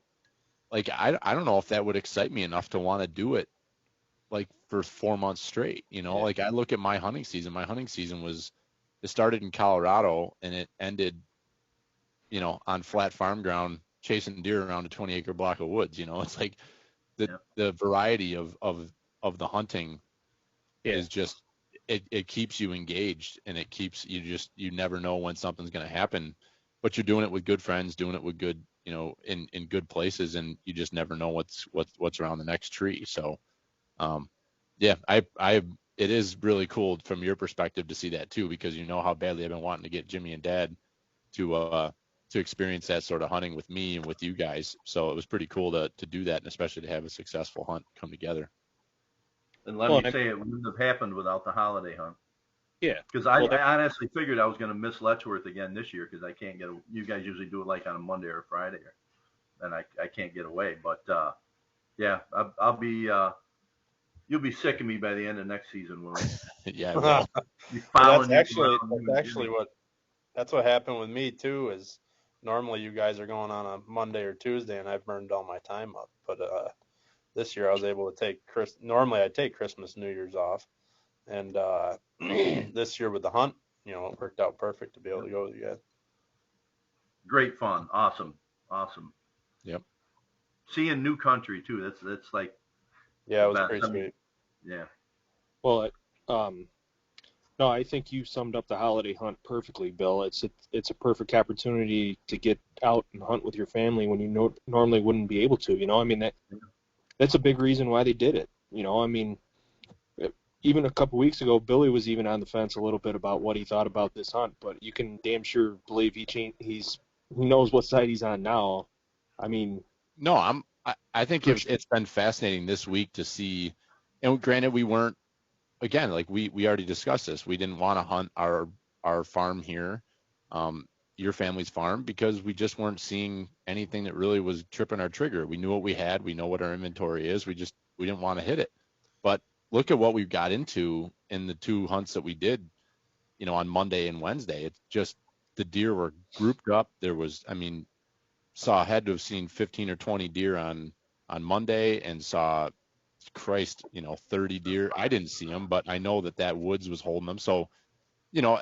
like, I don't know if that would excite me enough to want to do it, like, for 4 months straight. You know, Yeah. like, I look at my hunting season. My hunting season it started in Colorado, and it ended, you know, on flat farm ground, chasing deer around a 20-acre block of woods. You know, it's like the variety of the hunting is just, it keeps you engaged, and it keeps you never know when something's going to happen, but you're doing it with good friends, doing it with good, you know, in good places, and you just never know what's around the next tree. So, yeah, it is really cool from your perspective to see that too, because you know how badly I've been wanting to get Jimmy and Dad to experience that sort of hunting with me and with you guys. So it was pretty cool to do that, and especially to have a successful hunt come together. And let me say, it wouldn't have happened without the holiday hunt. Yeah. Because I honestly figured I was going to miss Letchworth again this year, because I can't get. You guys usually do it like on a Monday or Friday, and I can't get away. But yeah, I'll be. You'll be sick of me by the end of next season, Willie. Yeah, well, that's what happened with me too. Is normally you guys are going on a Monday or Tuesday, and I've burned all my time up. But this year I was able to take normally I take Christmas, New Year's off, and this year with the hunt, you know, it worked out perfect to be able to go with you guys. Great fun, awesome. Yep. Seeing new country too. That's like, yeah, it was pretty sweet. Yeah. Well, no, I think you summed up the holiday hunt perfectly, Bill. It's a perfect opportunity to get out and hunt with your family when you normally wouldn't be able to. You know, I mean, that's a big reason why they did it. You know, I mean, even a couple weeks ago, Billy was even on the fence a little bit about what he thought about this hunt, but you can damn sure believe he knows what side he's on now. I mean, no, I think it's been fascinating this week to see, and granted, we weren't, again, like, we already discussed this. We didn't want to hunt our farm here, your family's farm, because we just weren't seeing anything that really was tripping our trigger. We knew what we had. We know what our inventory is. We didn't want to hit it. But look at what we got into in the two hunts that we did, you know, on Monday and Wednesday. It's just, the deer were grouped up. There was, I mean, had to have seen 15 or 20 deer on Monday, and saw, Christ, you know, 30 deer. I didn't see them, but I know that woods was holding them. So, you know,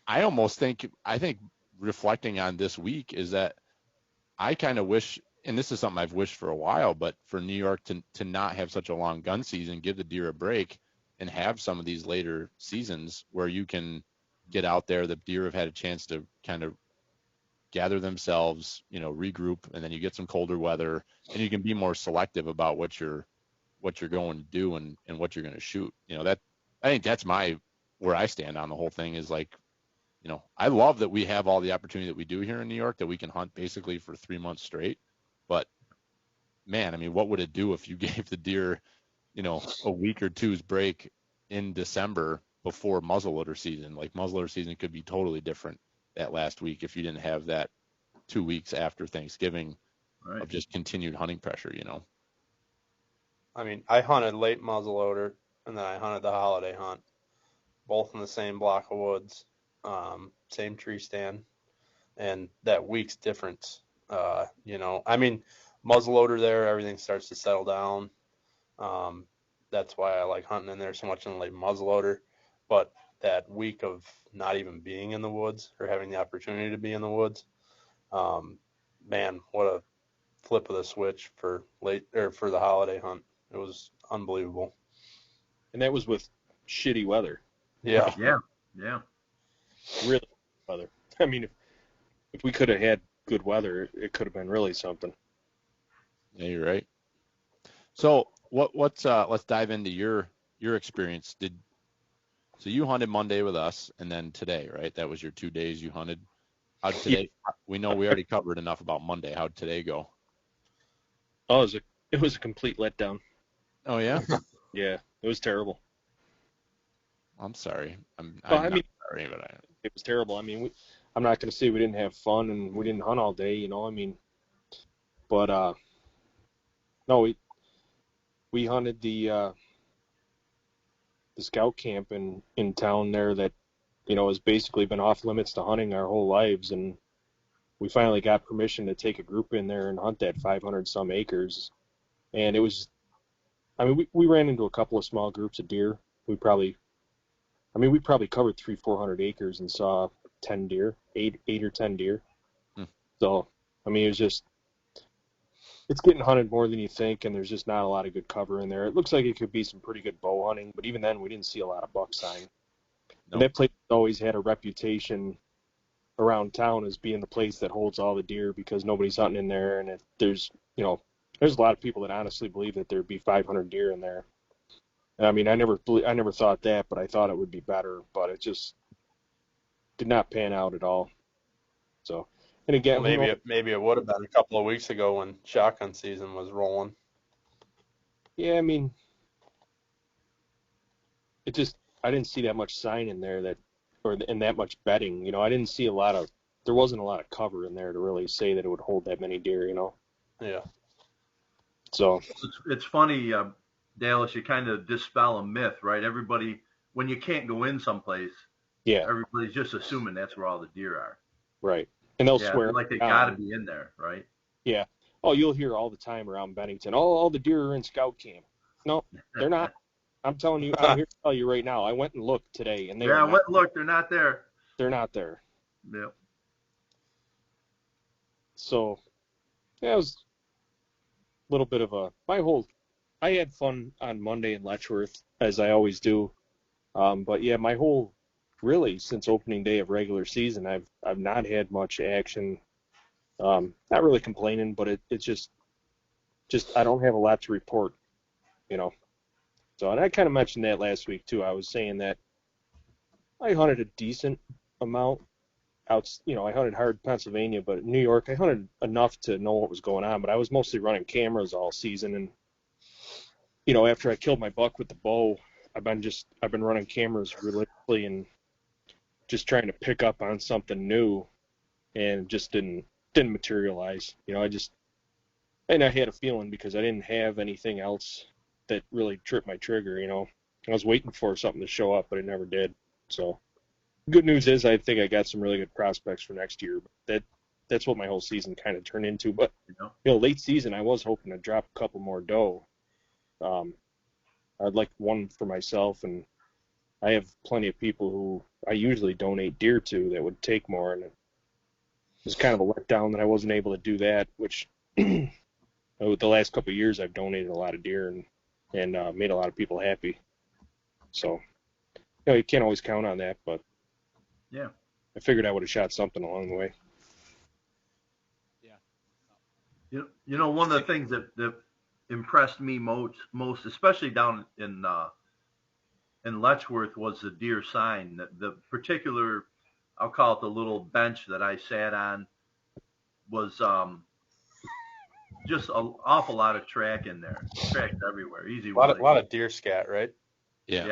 I think reflecting on this week is that I kind of wish, and this is something I've wished for a while, but for New York to not have such a long gun season, give the deer a break, and have some of these later seasons where you can get out there. The deer have had a chance to kind of gather themselves, you know, regroup, and then you get some colder weather, and you can be more selective about what you're going to do, and what you're going to shoot. You know, I think that's where I stand on the whole thing, is like, you know, I love that we have all the opportunity that we do here in New York, that we can hunt basically for 3 months straight. But man, I mean, what would it do if you gave the deer, you know, a week or two's break in December before muzzleloader season? Like, muzzleloader season could be totally different that last week if you didn't have that 2 weeks after Thanksgiving of just continued hunting pressure, you know. I mean, I hunted late muzzleloader, and then I hunted the holiday hunt, both in the same block of woods, same tree stand, and that week's difference. You know, I mean, muzzleloader there, everything starts to settle down. That's why I like hunting in there so much in the late muzzleloader. But that week of not even being in the woods, or having the opportunity to be in the woods, man, what a flip of the switch for the holiday hunt. It was unbelievable. And that was with shitty weather. Yeah. Yeah. Really weather. I mean, if we could have had good weather, it could have been really something. Yeah, you're right. So let's dive into your experience. So you hunted Monday with us, and then today, right? That was your 2 days you hunted. How'd today? We know we already covered enough about Monday. How'd today go? Oh, it was a complete letdown. Oh yeah. Yeah, it was terrible. I'm sorry. I'm Well, not sorry, but it was terrible. I mean, I'm not going to say we didn't have fun and we didn't hunt all day, you know. I mean, but no, we hunted the scout camp in town there that, you know, has basically been off limits to hunting our whole lives, and we finally got permission to take a group in there and hunt that 500 some acres. And it was, I mean, we ran into a couple of small groups of deer. We probably covered 300-400 acres and saw 10 deer, eight or 10 deer. So, I mean, it's getting hunted more than you think, and there's just not a lot of good cover in there. It looks like it could be some pretty good bow hunting, but even then, we didn't see a lot of buck sign. Nope. And that place always had a reputation around town as being the place that holds all the deer because nobody's hunting in there, and there's a lot of people that honestly believe that there'd be 500 deer in there. And I mean, I never thought that, but I thought it would be better, but it just did not pan out at all. So, and again, Maybe it would have been a couple of weeks ago when shotgun season was rolling. yeah, I mean, I didn't see that much sign in there and that much bedding. You know, I didn't see there wasn't a lot of cover in there to really say that it would hold that many deer, you know. Yeah. So It's funny, Dallas, you kind of dispel a myth, right? Everybody, when you can't go in someplace, yeah, everybody's just assuming that's where all the deer are. right. And they'll swear like they got to be in there, right? Yeah. Oh, you'll hear all the time around Bennington. Oh, all the deer are in scout camp. No, they're not. I'm telling you, I'm here to tell you right now. I went and looked today, and I went and looked. They're not there. They're not there. Yep. So, yeah, it was a little bit of I had fun on Monday in Letchworth, as I always do. But yeah, really, since opening day of regular season, I've not had much action. Not really complaining, but it's just I don't have a lot to report, you know. So, and I kind of mentioned that last week too. I was saying that I hunted a decent amount out, you know, I hunted hard Pennsylvania, but in New York, I hunted enough to know what was going on, but I was mostly running cameras all season. And, you know, after I killed my buck with the bow, I've been running cameras religiously and just trying to pick up on something new, and just didn't materialize. You know, and I had a feeling because I didn't have anything else that really tripped my trigger, you know. I was waiting for something to show up, but it never did. So, good news is I think I got some really good prospects for next year. That's what my whole season kind of turned into. But, you know, late season, I was hoping to drop a couple more doe. I'd like one for myself, and I have plenty of people who I usually donate deer to that would take more, and it was kind of a letdown that I wasn't able to do that, which the last couple of years I've donated a lot of deer and made a lot of people happy. So, you know, you can't always count on that, but yeah, I figured I would have shot something along the way. Yeah. You know, one of the things that impressed me most, especially down in Letchworth, was the deer sign. The particular, I'll call it the little bench that I sat on, was just an awful lot of track in there. Tracks everywhere. Easy. A lot of deer scat, right? Yeah.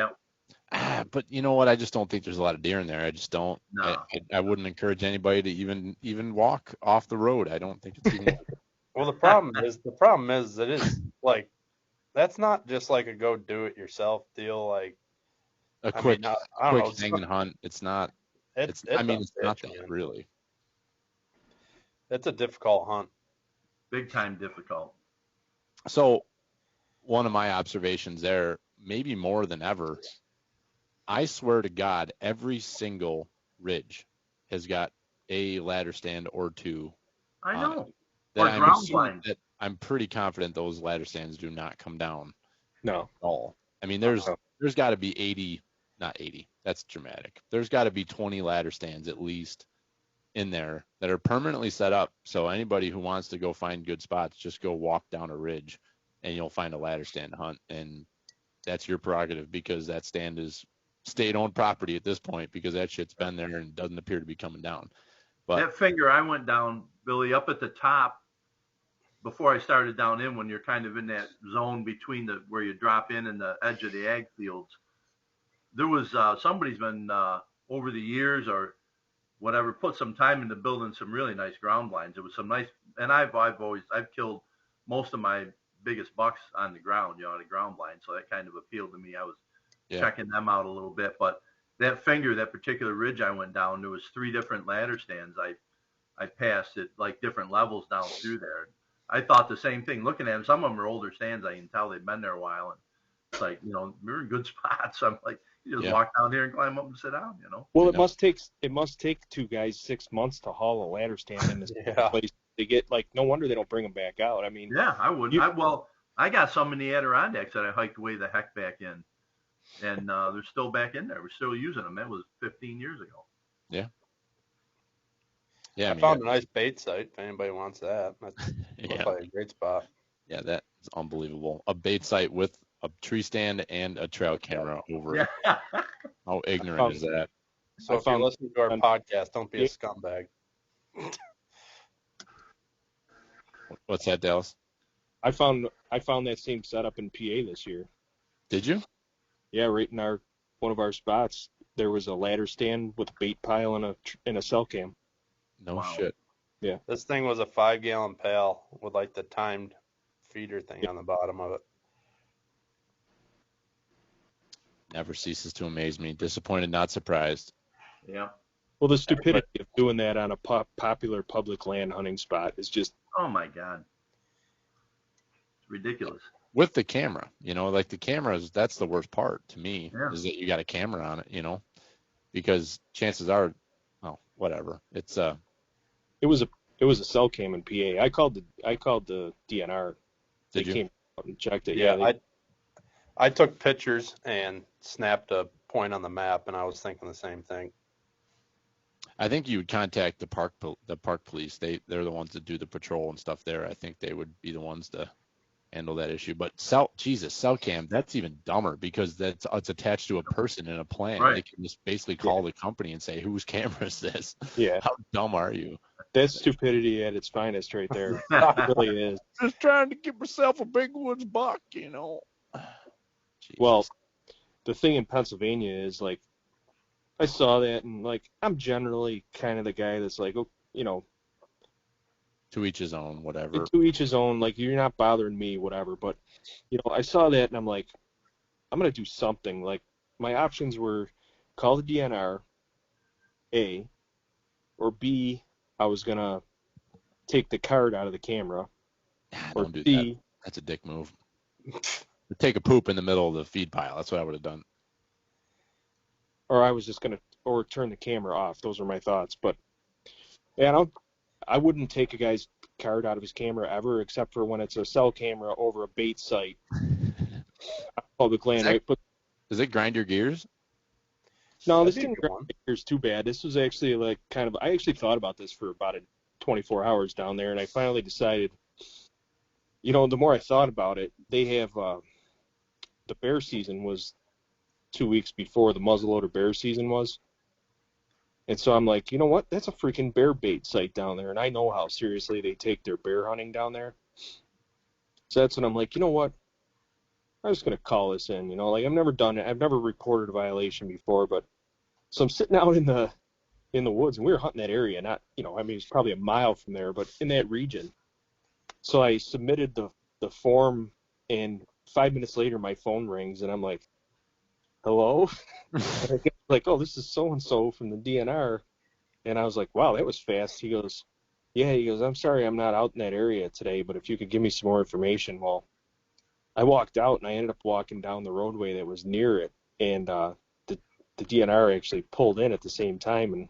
Yep. But you know what? I just don't think there's a lot of deer in there. I just don't. No. I wouldn't encourage anybody to even walk off the road. I don't think it's even. Well, the problem is that it's like, that's not just like a go do it yourself deal. Like A quick know, hang and hunt. It's not. It's not that really. It's a difficult hunt. Big time difficult. So, one of my observations there, maybe more than ever, I swear to God, every single ridge has got a ladder stand or two. I know. Or ground blind. I'm pretty confident those ladder stands do not come down. No. At all. I mean, there's there's got to be 80, not 80. That's dramatic. There's got to be 20 ladder stands at least in there that are permanently set up. So anybody who wants to go find good spots, just go walk down a ridge and you'll find a ladder stand to hunt. And that's your prerogative because that stand is state-owned property at this point because that shit's been there and doesn't appear to be coming down. But that finger I went down, Billy, up at the top before I started down in, when you're kind of in that zone between where you drop in and the edge of the ag fields, there was somebody's been over the years or whatever put some time into building some really nice ground blinds. It was some nice, and I've killed most of my biggest bucks on the ground, on a ground blind, so that kind of appealed to me. I was checking them out a little bit, but that particular ridge I went down, there was 3 different ladder stands I passed at like different levels down through there. I thought the same thing looking at them. Some of them are older stands. I can tell they've been there a while, and it's like, we're in good spots. I'm like, you just walk down here and climb up and sit down, Well, it must take 2 guys 6 months to haul a ladder stand in this place to get, like, no wonder they don't bring them back out. I mean, yeah, I wouldn't. I got some in the Adirondacks that I hiked way the heck back in, and they're still back in there. We're still using them. That was 15 years ago. Yeah. I found a nice bait site if anybody wants that. That's looks like a great spot. Yeah, that's unbelievable. A bait site with a tree stand and a trail camera over it. How ignorant is that? So if you're listening to our podcast, don't be a scumbag. What's that, Dallas? I found that same setup in PA this year. Did you? Yeah, right in one of our spots, there was a ladder stand with a bait pile and a cell cam. No shit. Yeah. This thing was a 5-gallon pail with like the timed feeder thing on the bottom of it. Never ceases to amaze me. Disappointed, not surprised. Yeah. Well, the stupidity of doing that on a popular public land hunting spot is just... Oh, my God. It's ridiculous. With the camera, like the cameras, that's the worst part to me, is that you got a camera on it, because chances are, whatever. It's It was a cell cam in PA. I called the DNR. Did you? Came out and checked it. Yeah, I took pictures and snapped a point on the map, and I was thinking the same thing. I think you would contact the park police. They're the ones that do the patrol and stuff there. I think they would be the ones to handle that issue. But cell cam, that's even dumber because it's attached to a person in a plan. Right. They can just basically call the company and say, whose camera is this? Yeah. How dumb are you? That's stupidity at its finest right there. It really is. Just trying to get myself a big woods buck, Jesus. Well, the thing in Pennsylvania is, like, I saw that, and, like, I'm generally kind of the guy that's like, to each his own, whatever. To each his own, like, you're not bothering me, whatever. But, I saw that, and I'm like, I'm going to do something. Like, my options were call the DNR, A, or B, I was going to take the card out of the camera. Don't do that. That's a dick move. Take a poop in the middle of the feed pile. That's what I would have done. Or I was just going to, turn the camera off. Those are my thoughts. But, yeah, I wouldn't take a guy's card out of his camera ever, except for when it's a cell camera over a bait site. Public land, right? But does it grind your gears? No, this didn't grind my gears too bad. This was actually like I actually thought about this for about 24 hours down there, and I finally decided, the more I thought about it, they have the bear season was 2 weeks before the muzzleloader bear season was. And so I'm like, you know what? That's a freaking bear bait site down there, and I know how seriously they take their bear hunting down there. So that's when I'm like, you know what? I'm just going to call this in, Like, I've never done it. I've never reported a violation before, but so I'm sitting out in the woods, and we were hunting that area, not, it's probably a mile from there, but in that region. So I submitted the form, and 5 minutes later, my phone rings, and I'm like, hello? Like, oh, this is so-and-so from the DNR. And I was like, wow, that was fast. He goes, I'm sorry I'm not out in that area today, but if you could give me some more information. Well, I walked out, and I ended up walking down the roadway that was near it, and the DNR actually pulled in at the same time, and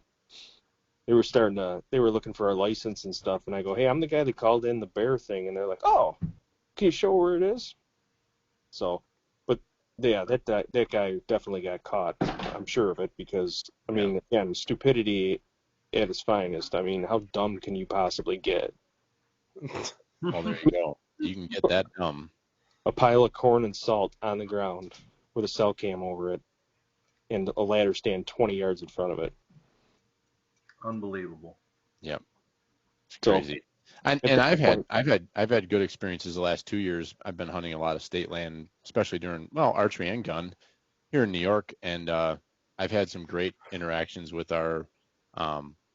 they were looking for our license and stuff, and I go, hey, I'm the guy that called in the bear thing, and they're like, oh, can you show where it is? So, but Yeah, that guy definitely got caught. I'm sure of it because, I mean, again, stupidity at its finest. I mean, how dumb can you possibly get? Well, there you go. You can get that dumb. A pile of corn and salt on the ground with a cell cam over it and a ladder stand 20 yards in front of it. Unbelievable. Yep. It's So, crazy. And at that I've had good experiences the last 2 years. I've been hunting a lot of state land, especially during archery and gun here in New York, and I've had some great interactions with our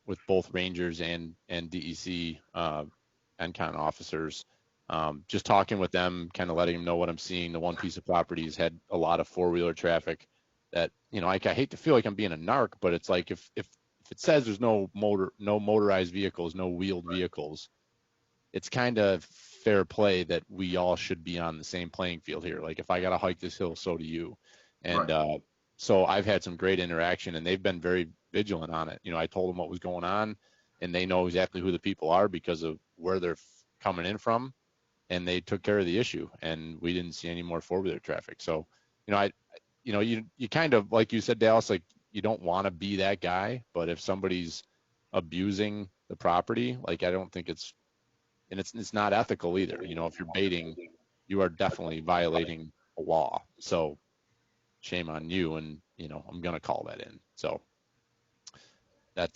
with both rangers and DEC NCON officers. Just talking with them, kind of letting them know what I'm seeing. The one piece of property has had a lot of four-wheeler traffic. That I hate to feel like I'm being a narc, but it's like if it says there's no motorized vehicles, no wheeled vehicles, it's kind of fair play that we all should be on the same playing field here. Like if I got to hike this hill, so do you. And so I've had some great interaction, and they've been very vigilant on it. I told them what was going on, and they know exactly who the people are because of where they're coming in from, and they took care of the issue, and we didn't see any more four-wheeler traffic. So, you kind of, like you said, Dallas, like you don't want to be that guy, but if somebody's abusing the property, like I don't think it's not ethical either. If you're baiting, you are definitely violating a law. So shame on you, and I'm gonna call that in. So that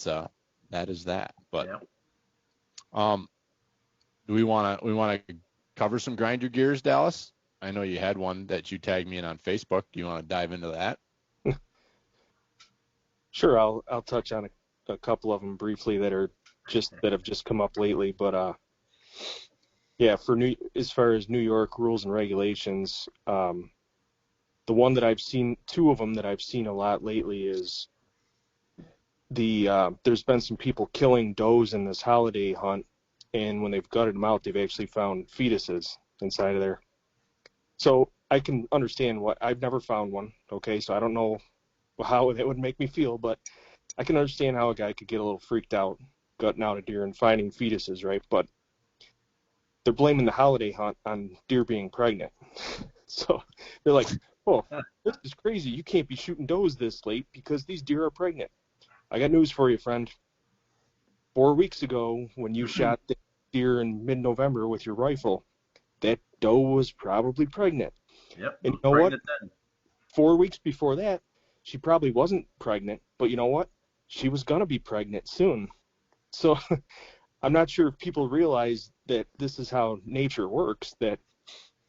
is that. But do we want to cover some grind your gears, Dallas? I know you had one that you tagged me in on Facebook. Do you want to dive into that? Sure, I'll touch on a couple of them briefly that have just come up lately. But yeah, as far as New York rules and regulations, the one that I've seen, two of them that I've seen a lot lately is there's been some people killing does in this holiday hunt, and when they've gutted them out, they've actually found fetuses inside of there. So I can understand I've never found one, okay, so I don't know how it would make me feel, but I can understand how a guy could get a little freaked out gutting out a deer and finding fetuses, right? But they're blaming the holiday hunt on deer being pregnant. So they're like, oh, this is crazy. You can't be shooting does this late because these deer are pregnant. I got news for you, friend. 4 weeks ago, when you shot the deer in mid-November with your rifle, that doe was probably pregnant. Yep. And you know what? 4 weeks before that, she probably wasn't pregnant, but you know what? She was going to be pregnant soon. So I'm not sure if people realize that this is how nature works, that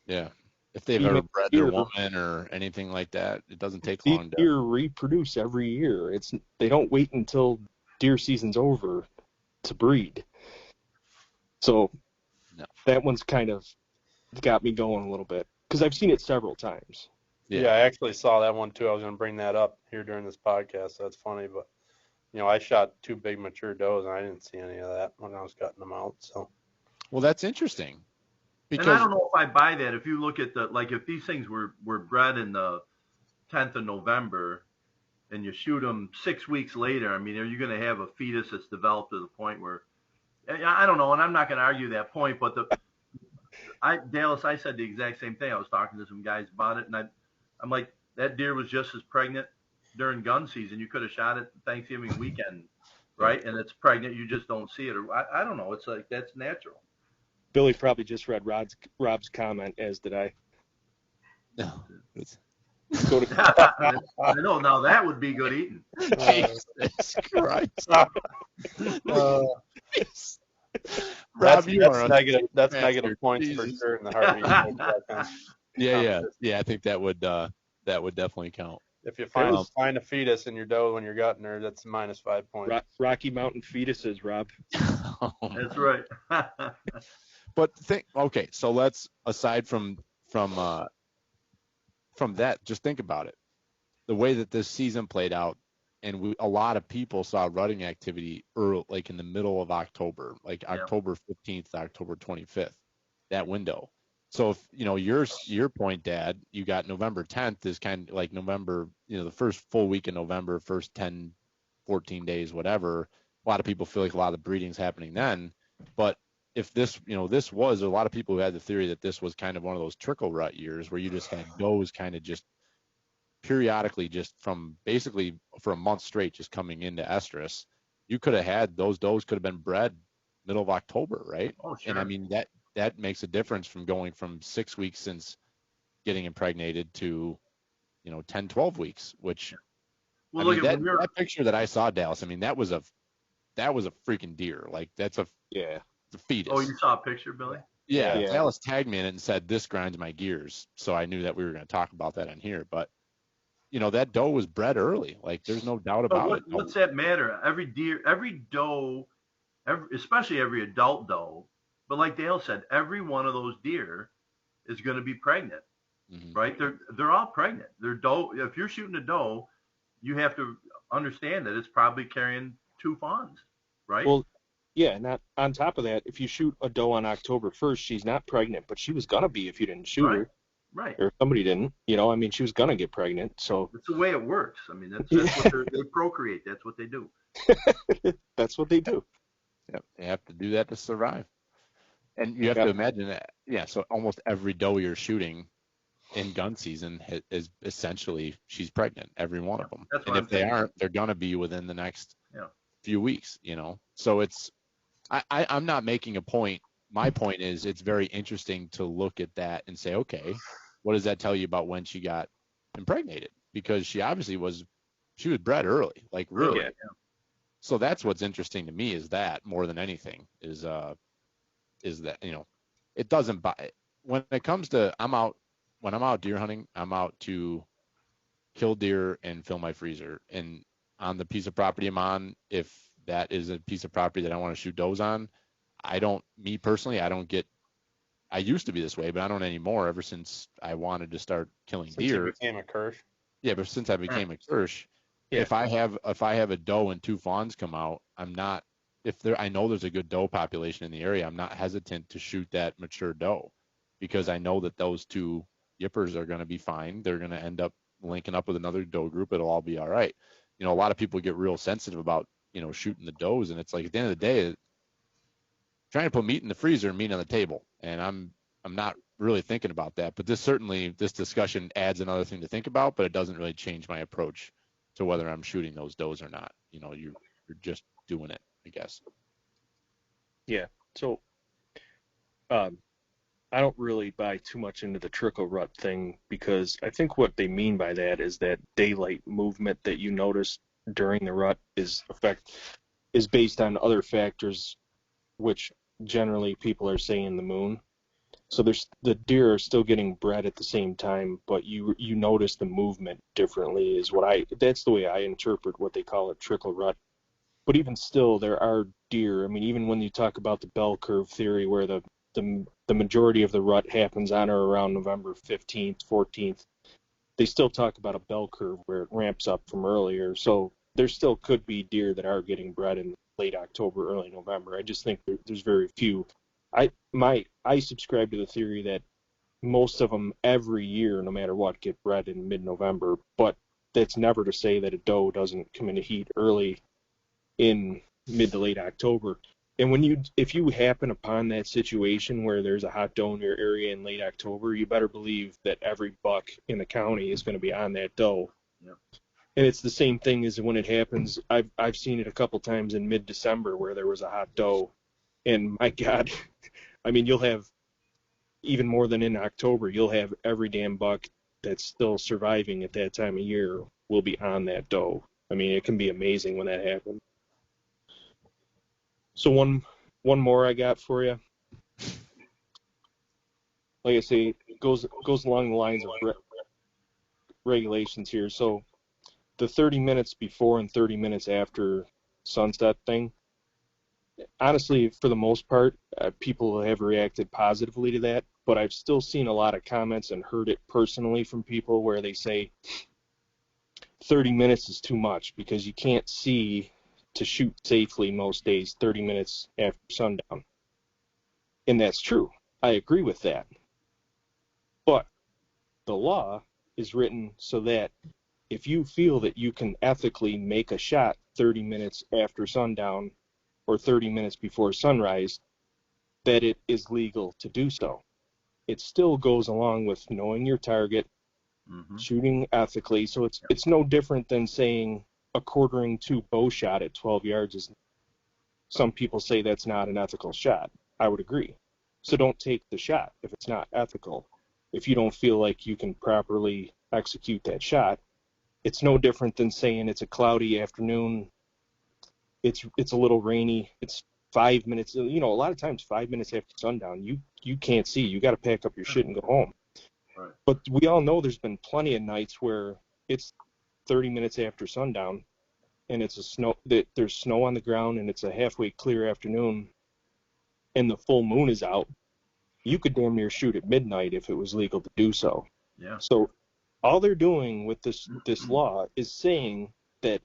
if they've ever bred their woman or anything like that, it doesn't take long. Deer reproduce every year. They don't wait until deer season's over to breed. So that one's kind of got me going a little bit because I've seen it several times. Yeah, I actually saw that one too. I was going to bring that up here during this podcast. So that's funny, but I shot 2 big mature does, and I didn't see any of that when I was cutting them out. So, well, that's interesting. Because, and I don't know if I buy that. If you look at if these things were bred in the 10th of November, and you shoot them 6 weeks later, I mean, are you going to have a fetus that's developed to the point where, I don't know, and I'm not going to argue that point, but Dallas, I said the exact same thing. I was talking to some guys about it, and I'm like, that deer was just as pregnant during gun season. You could have shot it Thanksgiving weekend, right? And it's pregnant. You just don't see it. Or I don't know. It's like that's natural. Billy probably just read Rob's comment, as did I. No. I know. Now that would be good eating. Jesus Christ. Rob, that's negative. That's negative points for sure in the Harvey. Yeah. I think that would definitely count. If you find a fetus in your doe when you're gutting her, that's -5 points. Rocky Mountain fetuses, Rob. That's right. But okay, so let's, aside from that, just think about it. The way that this season played out, and a lot of people saw rutting activity early, like in the middle of October, like October 15th to October 25th, that window. So if, your point, Dad, you got November 10th is kind of like November, the first full week in November, first 10, 14 days, whatever. A lot of people feel like a lot of breeding's happening then. But if this, this was, a lot of people who had the theory that this was kind of one of those trickle rut years where you just had does kind of just periodically, just from basically for a month straight, just coming into estrus, you could have had those does could have been bred middle of October, right? Oh, sure. And I mean that makes a difference from going from 6 weeks since getting impregnated to 10, 12 weeks, which Well, I look mean at when you're. that picture that I saw, Dallas, I mean that was a freaking deer. Like that's a Yeah. fetus. Oh, you saw a picture, Billy? Yeah, Yeah. Dallas tagged me in it and said this grinds my gears, so I knew that we were going to talk about that on here. But that doe was bred early. Like there's no doubt But about it. what's that matter? Every deer, every doe, especially every adult doe, but like Dale said, every one of those deer is going to be pregnant, Mhm. right? They're all pregnant. They're doe. If you're shooting a doe, you have to understand that it's probably carrying 2 fawns, right? Well, yeah. Not on top of that, if you shoot a doe on October 1st, she's not pregnant, but she was gonna be if you didn't shoot her, Right. or if somebody didn't. I mean, she was gonna get pregnant. So That's the way it works. I mean, that's what they procreate. That's what they do. that's what they do. Yep, they have to do that to survive. And you have to imagine that. Yeah, so almost every doe you're shooting in gun season is essentially she's pregnant. Every one of them. That's And what if they aren't, they're gonna be within the next few weeks. So it's I'm not making a point. My point is it's very interesting to look at that and say, okay, what does that tell you about when she got impregnated? Because she obviously was bred early, like really. Yeah. So that's what's interesting to me is that more than anything is that it doesn't buy when it comes to when I'm out deer hunting, I'm out to kill deer and fill my freezer. And on the piece of property I'm on, if that is a piece of property that I want to shoot does on, me personally, I used to be this way, but I don't anymore ever since I wanted to start killing deer. Since you became a Kirsch? Yeah, but since I became a Kirsch, if I have a doe and 2 fawns come out, I know there's a good doe population in the area, I'm not hesitant to shoot that mature doe because I know that those 2 yippers are going to be fine. They're going to end up linking up with another doe group. It'll all be all right. A lot of people get real sensitive about, shooting the does. And it's like, at the end of the day, trying to put meat in the freezer and meat on the table. And I'm not really thinking about that. But this discussion adds another thing to think about, but it doesn't really change my approach to whether I'm shooting those does or not. You're just doing it, I guess. Yeah. So, I don't really buy too much into the trickle rut thing because I think what they mean by that is that daylight movement that you notice during the rut is based on other factors, which generally people are saying the moon. So the deer are still getting bred at the same time, but you notice the movement differently that's the way I interpret what they call a trickle rut. But even still, there are deer. I mean, even when you talk about the bell curve theory where the majority of the rut happens on or around November 15th, 14th, they still talk about a bell curve where it ramps up from earlier. So there still could be deer that are getting bred in late October, early November. I just think there's very few. I subscribe to the theory that most of them every year, no matter what, get bred in mid-November. But that's never to say that a doe doesn't come into heat early in mid to late October. And if you happen upon that situation where there's a hot doe in your area in late October, you better believe that every buck in the county is going to be on that doe. Yep. And it's the same thing as when it happens. I've seen it a couple times in mid-December where there was a hot doe, and my God, I mean, you'll have even more than in October. You'll have every damn buck that's still surviving at that time of year will be on that doe. I mean, it can be amazing when that happens. So one more I got for you. Like I say, it goes along the lines of regulations here. So the 30 minutes before and 30 minutes after sunset thing, honestly, for the most part, people have reacted positively to that. But I've still seen a lot of comments and heard it personally from people where they say 30 minutes is too much because you can't see to shoot safely most days 30 minutes after sundown. And that's true. I agree with that. But the law is written so that if you feel that you can ethically make a shot 30 minutes after sundown or 30 minutes before sunrise, that it is legal to do so. It still goes along with knowing your target, shooting ethically. So it's no different than saying a quartering to bow shot at 12 yards is. Some people say that's not an ethical shot. I would agree. So don't take the shot if it's not ethical. If you don't feel like you can properly execute that shot, it's no different than saying it's a cloudy afternoon. It's a little rainy. It's 5 minutes. A lot of times 5 minutes after sundown, you can't see. You got to pack up your shit and go home. Right. But we all know there's been plenty of nights where it's 30 minutes after sundown, and there's snow on the ground, and it's a halfway clear afternoon, and the full moon is out. You could damn near shoot at midnight if it was legal to do so. Yeah. So all they're doing with this law is saying that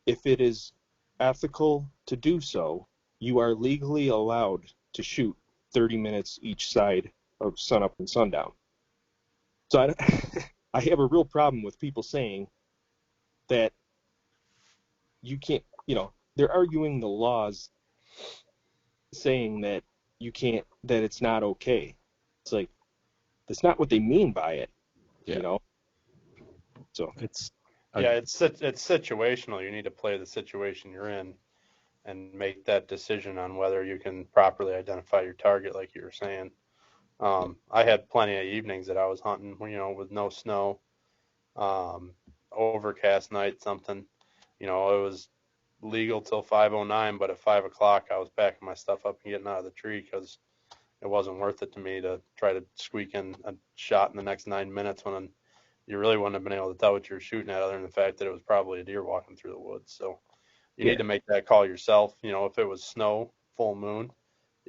if it is ethical to do so, you are legally allowed to shoot 30 minutes each side of sunup and sundown. So I have a real problem with people saying that you can't, they're arguing the laws saying that you can't, that it's not okay. It's like, that's not what they mean by it, So it's situational. You need to play the situation you're in and make that decision on whether you can properly identify your target, like you were saying. I had plenty of evenings that I was hunting, with no snow, overcast night, something. It was legal till 5:09, but at 5 o'clock I was packing my stuff up and getting out of the tree because it wasn't worth it to me to try to squeak in a shot in the next 9 minutes when you really wouldn't have been able to tell what you were shooting at, other than the fact that it was probably a deer walking through the woods. So you need to make that call yourself. If it was snow, full moon,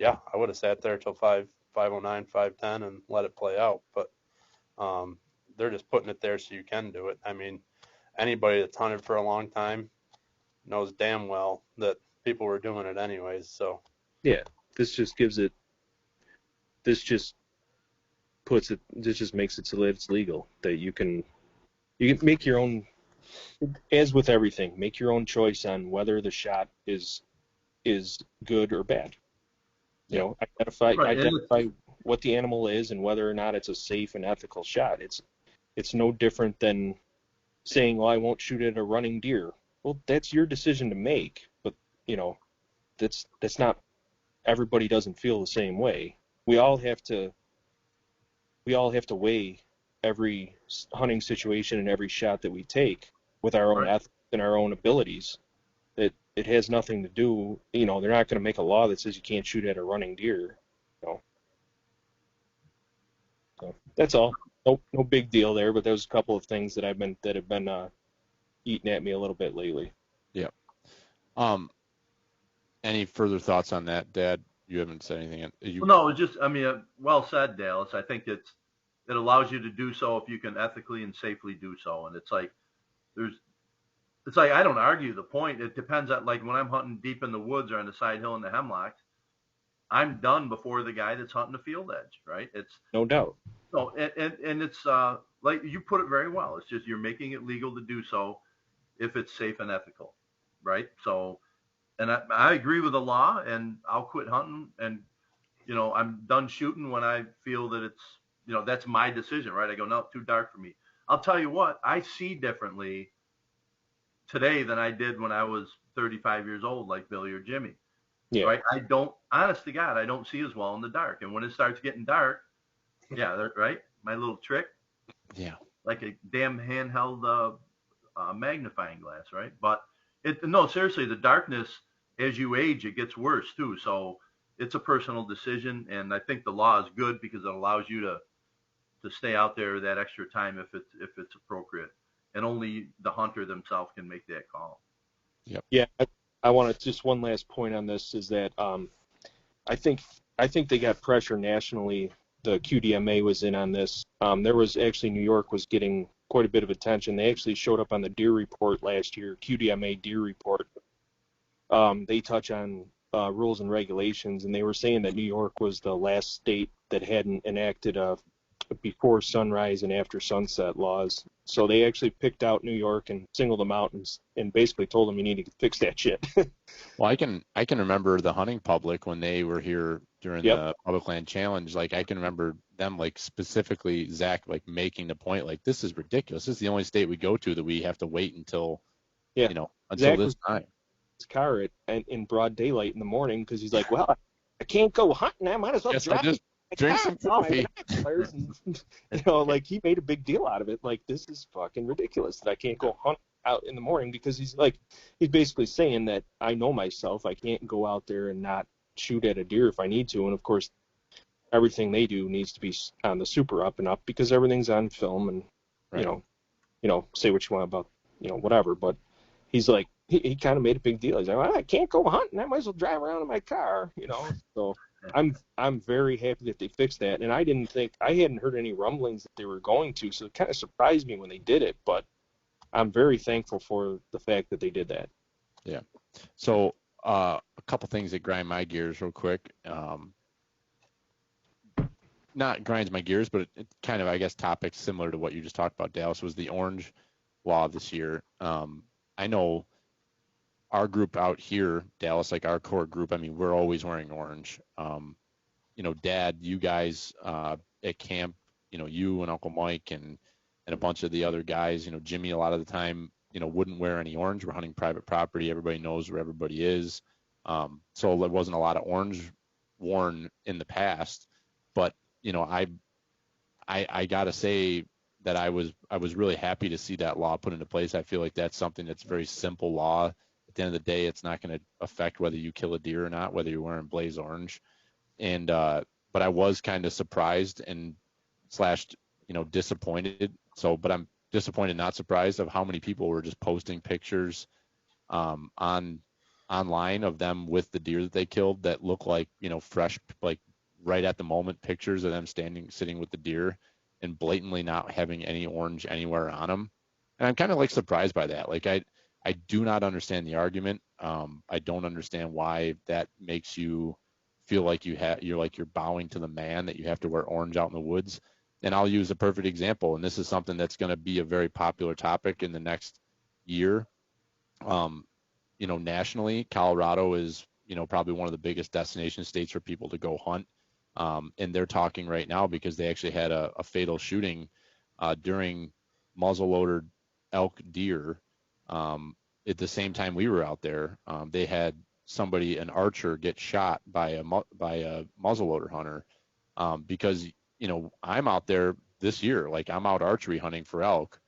I would have sat there till 5:09, 5:10 and let it play out. But they're just putting it there so you can do it. I mean, anybody that's hunted for a long time knows damn well that people were doing it anyways. So this just makes it so that it's legal, that you can make your own, as with everything, make your own choice on whether the shot is good or bad. Identify what the animal is and whether or not it's a safe and ethical shot. It's no different than saying, well, I won't shoot at a running deer. Well, that's your decision to make, but that's not, everybody doesn't feel the same way. We all have to weigh every hunting situation and every shot that we take with our own ethics and our own abilities. It has nothing to do, they're not going to make a law that says you can't shoot at a running deer. So that's all. No big deal there, but there's a couple of things that have been eating at me a little bit lately. Yeah. Any further thoughts on that, Dad? You haven't said anything. No, it's just, well said, Dallas. I think it allows you to do so if you can ethically and safely do so. And it's like, I don't argue the point. It depends on, like, when I'm hunting deep in the woods or on the side hill in the hemlocks, I'm done before the guy that's hunting the field edge, right? It's no doubt. No, and it's like you put it very well. It's just you're making it legal to do so if it's safe and ethical, right? So, and I agree with the law, and I'll quit hunting, and I'm done shooting when I feel that it's that's my decision, right? I go, no, too dark for me. I'll tell you what, I see differently today than I did when I was 35 years old, like Billy or Jimmy. Yeah. Right? I don't, honest to God, I don't see as well in the dark, and when it starts getting dark. Yeah, right. My little trick. Yeah. Like a damn handheld magnifying glass, right? But seriously, the darkness, as you age, it gets worse too. So it's a personal decision, and I think the law is good because it allows you to stay out there that extra time if it's appropriate, and only the hunter themselves can make that call. Yep. Yeah, I want to just one last point on this is that I think they got pressure nationally. The QDMA was in on this. There was actually, New York was getting quite a bit of attention. They actually showed up on the deer report last year, QDMA deer report. They touch on rules and regulations, and they were saying that New York was the last state that hadn't enacted before sunrise and after sunset laws. So they actually picked out New York and singled them out and basically told them you need to fix that shit. Well, I can remember the hunting public when they were here during Yep. the Public Land Challenge. Like I can remember them like specifically Zach like making the point like this is ridiculous. This is the only state we go to that we have to wait until Yeah. until Zach this was time. his car in broad daylight in the morning because he's like, well, I can't go hunting. I might as well Guess I'll drive just my drink car some with my coffee. binoculars. And, like he made a big deal out of it. Like, this is fucking ridiculous that I can't go hunt out in the morning because he's basically saying that I know myself. I can't go out there and not shoot at a deer if I need to. And of course, everything they do needs to be on the super up and up because everything's on film and, Right. Say what you want about, whatever. But he's like, he kind of made a big deal. He's like, well, I can't go hunting. I might as well drive around in my car, So I'm very happy that they fixed that. And I hadn't heard any rumblings that they were going to, so it kind of surprised me when they did it. But I'm very thankful for the fact that they did that. Yeah. So a couple things that grind my gears real quick. Not grinds my gears, but it kind of, I guess, topics similar to what you just talked about, Dallas, was the orange law this year. I know our group out here, Dallas, like our core group, I mean, we're always wearing orange. Dad, you guys at camp, you and Uncle Mike and a bunch of the other guys, Jimmy, a lot of the time, wouldn't wear any orange. We're hunting private property. Everybody knows where everybody is. So there wasn't a lot of orange worn in the past. But, I got to say that I was really happy to see that law put into place. I feel like that's something that's a very simple law. At the end of the day, it's not going to affect whether you kill a deer or not, whether you're wearing blaze orange. And but I was kind of surprised and / disappointed. But I'm disappointed, not surprised, of how many people were just posting pictures online of them with the deer that they killed that look like fresh, like right at the moment pictures of them sitting with the deer and blatantly not having any orange anywhere on them. And I'm kind of like surprised by that. Like I do not understand the argument. I don't understand why that makes you feel like you're bowing to the man that you have to wear orange out in the woods. And I'll use a perfect example. And this is something that's going to be a very popular topic in the next year. Nationally, Colorado is, probably one of the biggest destination states for people to go hunt. And they're talking right now because they actually had a fatal shooting during muzzleloader elk deer at the same time we were out there. They had an archer, get shot by a muzzleloader hunter because I'm out there this year, like I'm out archery hunting for elk,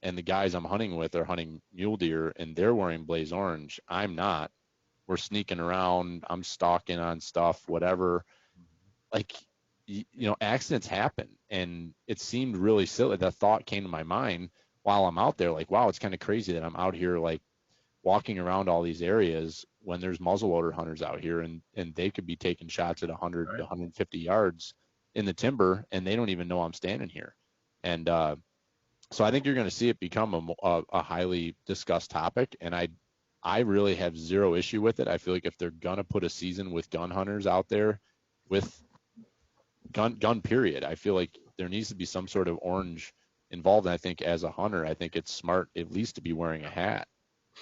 and the guys I'm hunting with are hunting mule deer, and they're wearing blaze orange. I'm not. We're sneaking around. I'm stalking on stuff, whatever. Like, accidents happen, and it seemed really silly. The thought came to my mind while I'm out there, like, wow, it's kind of crazy that I'm out here, like, walking around all these areas when there's muzzleloader hunters out here, and they could be taking shots at 100 to 150 yards in the timber, and they don't even know I'm standing here. And so I think you're going to see it become a highly discussed topic, and I really have zero issue with it. I feel like if they're going to put a season with gun hunters out there with gun period, I feel like there needs to be some sort of orange involved. And I think as a hunter, I think it's smart at least to be wearing a hat.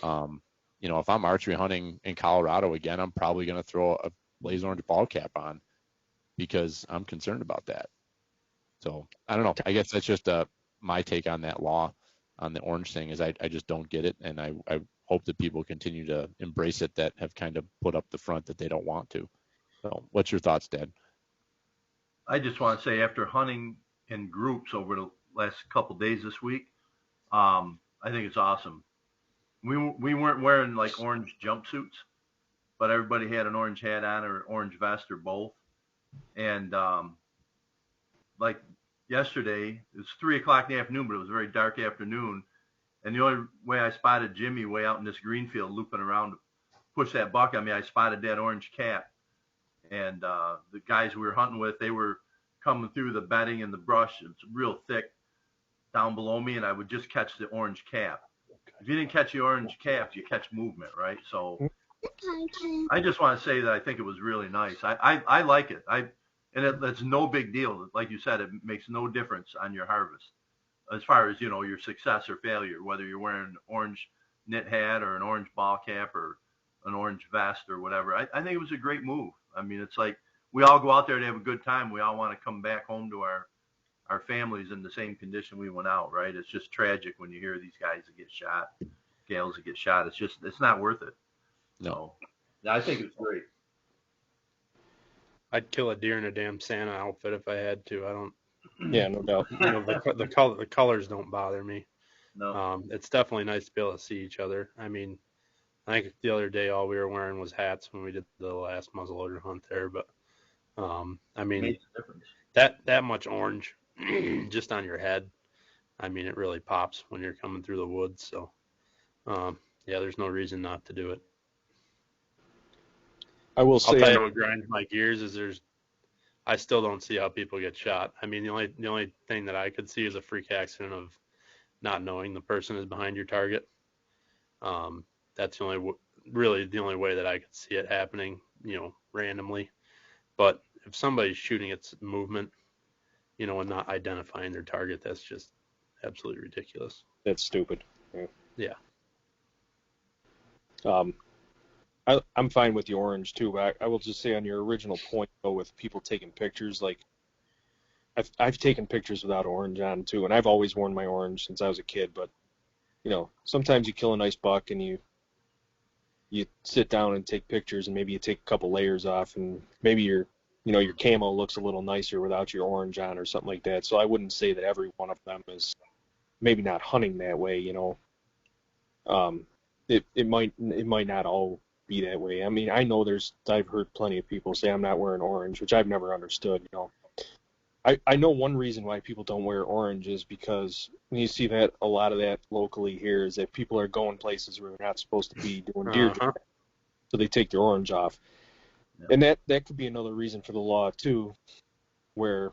If I'm archery hunting in Colorado again, I'm probably going to throw a blaze orange ball cap on because I'm concerned about that. So I don't know. I guess that's just my take on that law, on the orange thing, is I just don't get it. And I hope that people continue to embrace it that have kind of put up the front that they don't want to. So what's your thoughts, Dad? I just want to say, after hunting in groups over the last couple of days this week, I think it's awesome. We weren't wearing like orange jumpsuits, but everybody had an orange hat on or orange vest or both. And like yesterday, it was 3:00 in the afternoon, but it was a very dark afternoon. And the only way I spotted Jimmy way out in this green field looping around to push that buck on me, I spotted that orange cap. And the guys we were hunting with, they were coming through the bedding and the brush. It's real thick down below me, and I would just catch the orange cap. If you didn't catch the orange cap, you catch movement, right? So I just want to say that I think it was really nice. I like it. It's no big deal. Like you said, it makes no difference on your harvest as far as, your success or failure, whether you're wearing an orange knit hat or an orange ball cap or an orange vest or whatever. I think it was a great move. I mean, it's like we all go out there to have a good time. We all want to come back home to our families in the same condition we went out, right? It's just tragic when you hear these guys that get shot, gals that get shot. It's not worth it. No. So, I think it's great. I'd kill a deer in a damn Santa outfit if I had to. I don't. Yeah, no doubt. You know, the colors don't bother me. No. It's definitely nice to be able to see each other. I mean, I think the other day all we were wearing was hats when we did the last muzzleloader hunt there. But I mean, Makes a difference. that much orange just on your head, I mean, it really pops when you're coming through the woods. So yeah, there's no reason not to do it. I will I'll say, tell you what grinds my gears is I still don't see how people get shot. I mean, the only thing that I could see is a freak accident of not knowing the person is behind your target. That's really the only way that I could see it happening, you know, randomly. But if somebody's shooting its movement, you know, and not identifying their target, that's just absolutely ridiculous. that's stupid. Yeah. I'm fine with the orange too, but I will just say on your original point though, with people taking pictures, like I've taken pictures without orange on too, and I've always worn my orange since I was a kid. But you know, sometimes you kill a nice buck and you sit down and take pictures, and maybe you take a couple layers off, and maybe your camo looks a little nicer without your orange on or something like that. So I wouldn't say that every one of them is maybe not hunting that way. You know, it might not all be that way. I mean, I've heard plenty of people say I'm not wearing orange, which I've never understood. You know, I know one reason why people don't wear orange is because when you see that a lot of that locally here is that people are going places where they're not supposed to be doing deer Uh-huh. so they take their orange off. Yeah. And that could be another reason for the law too, where,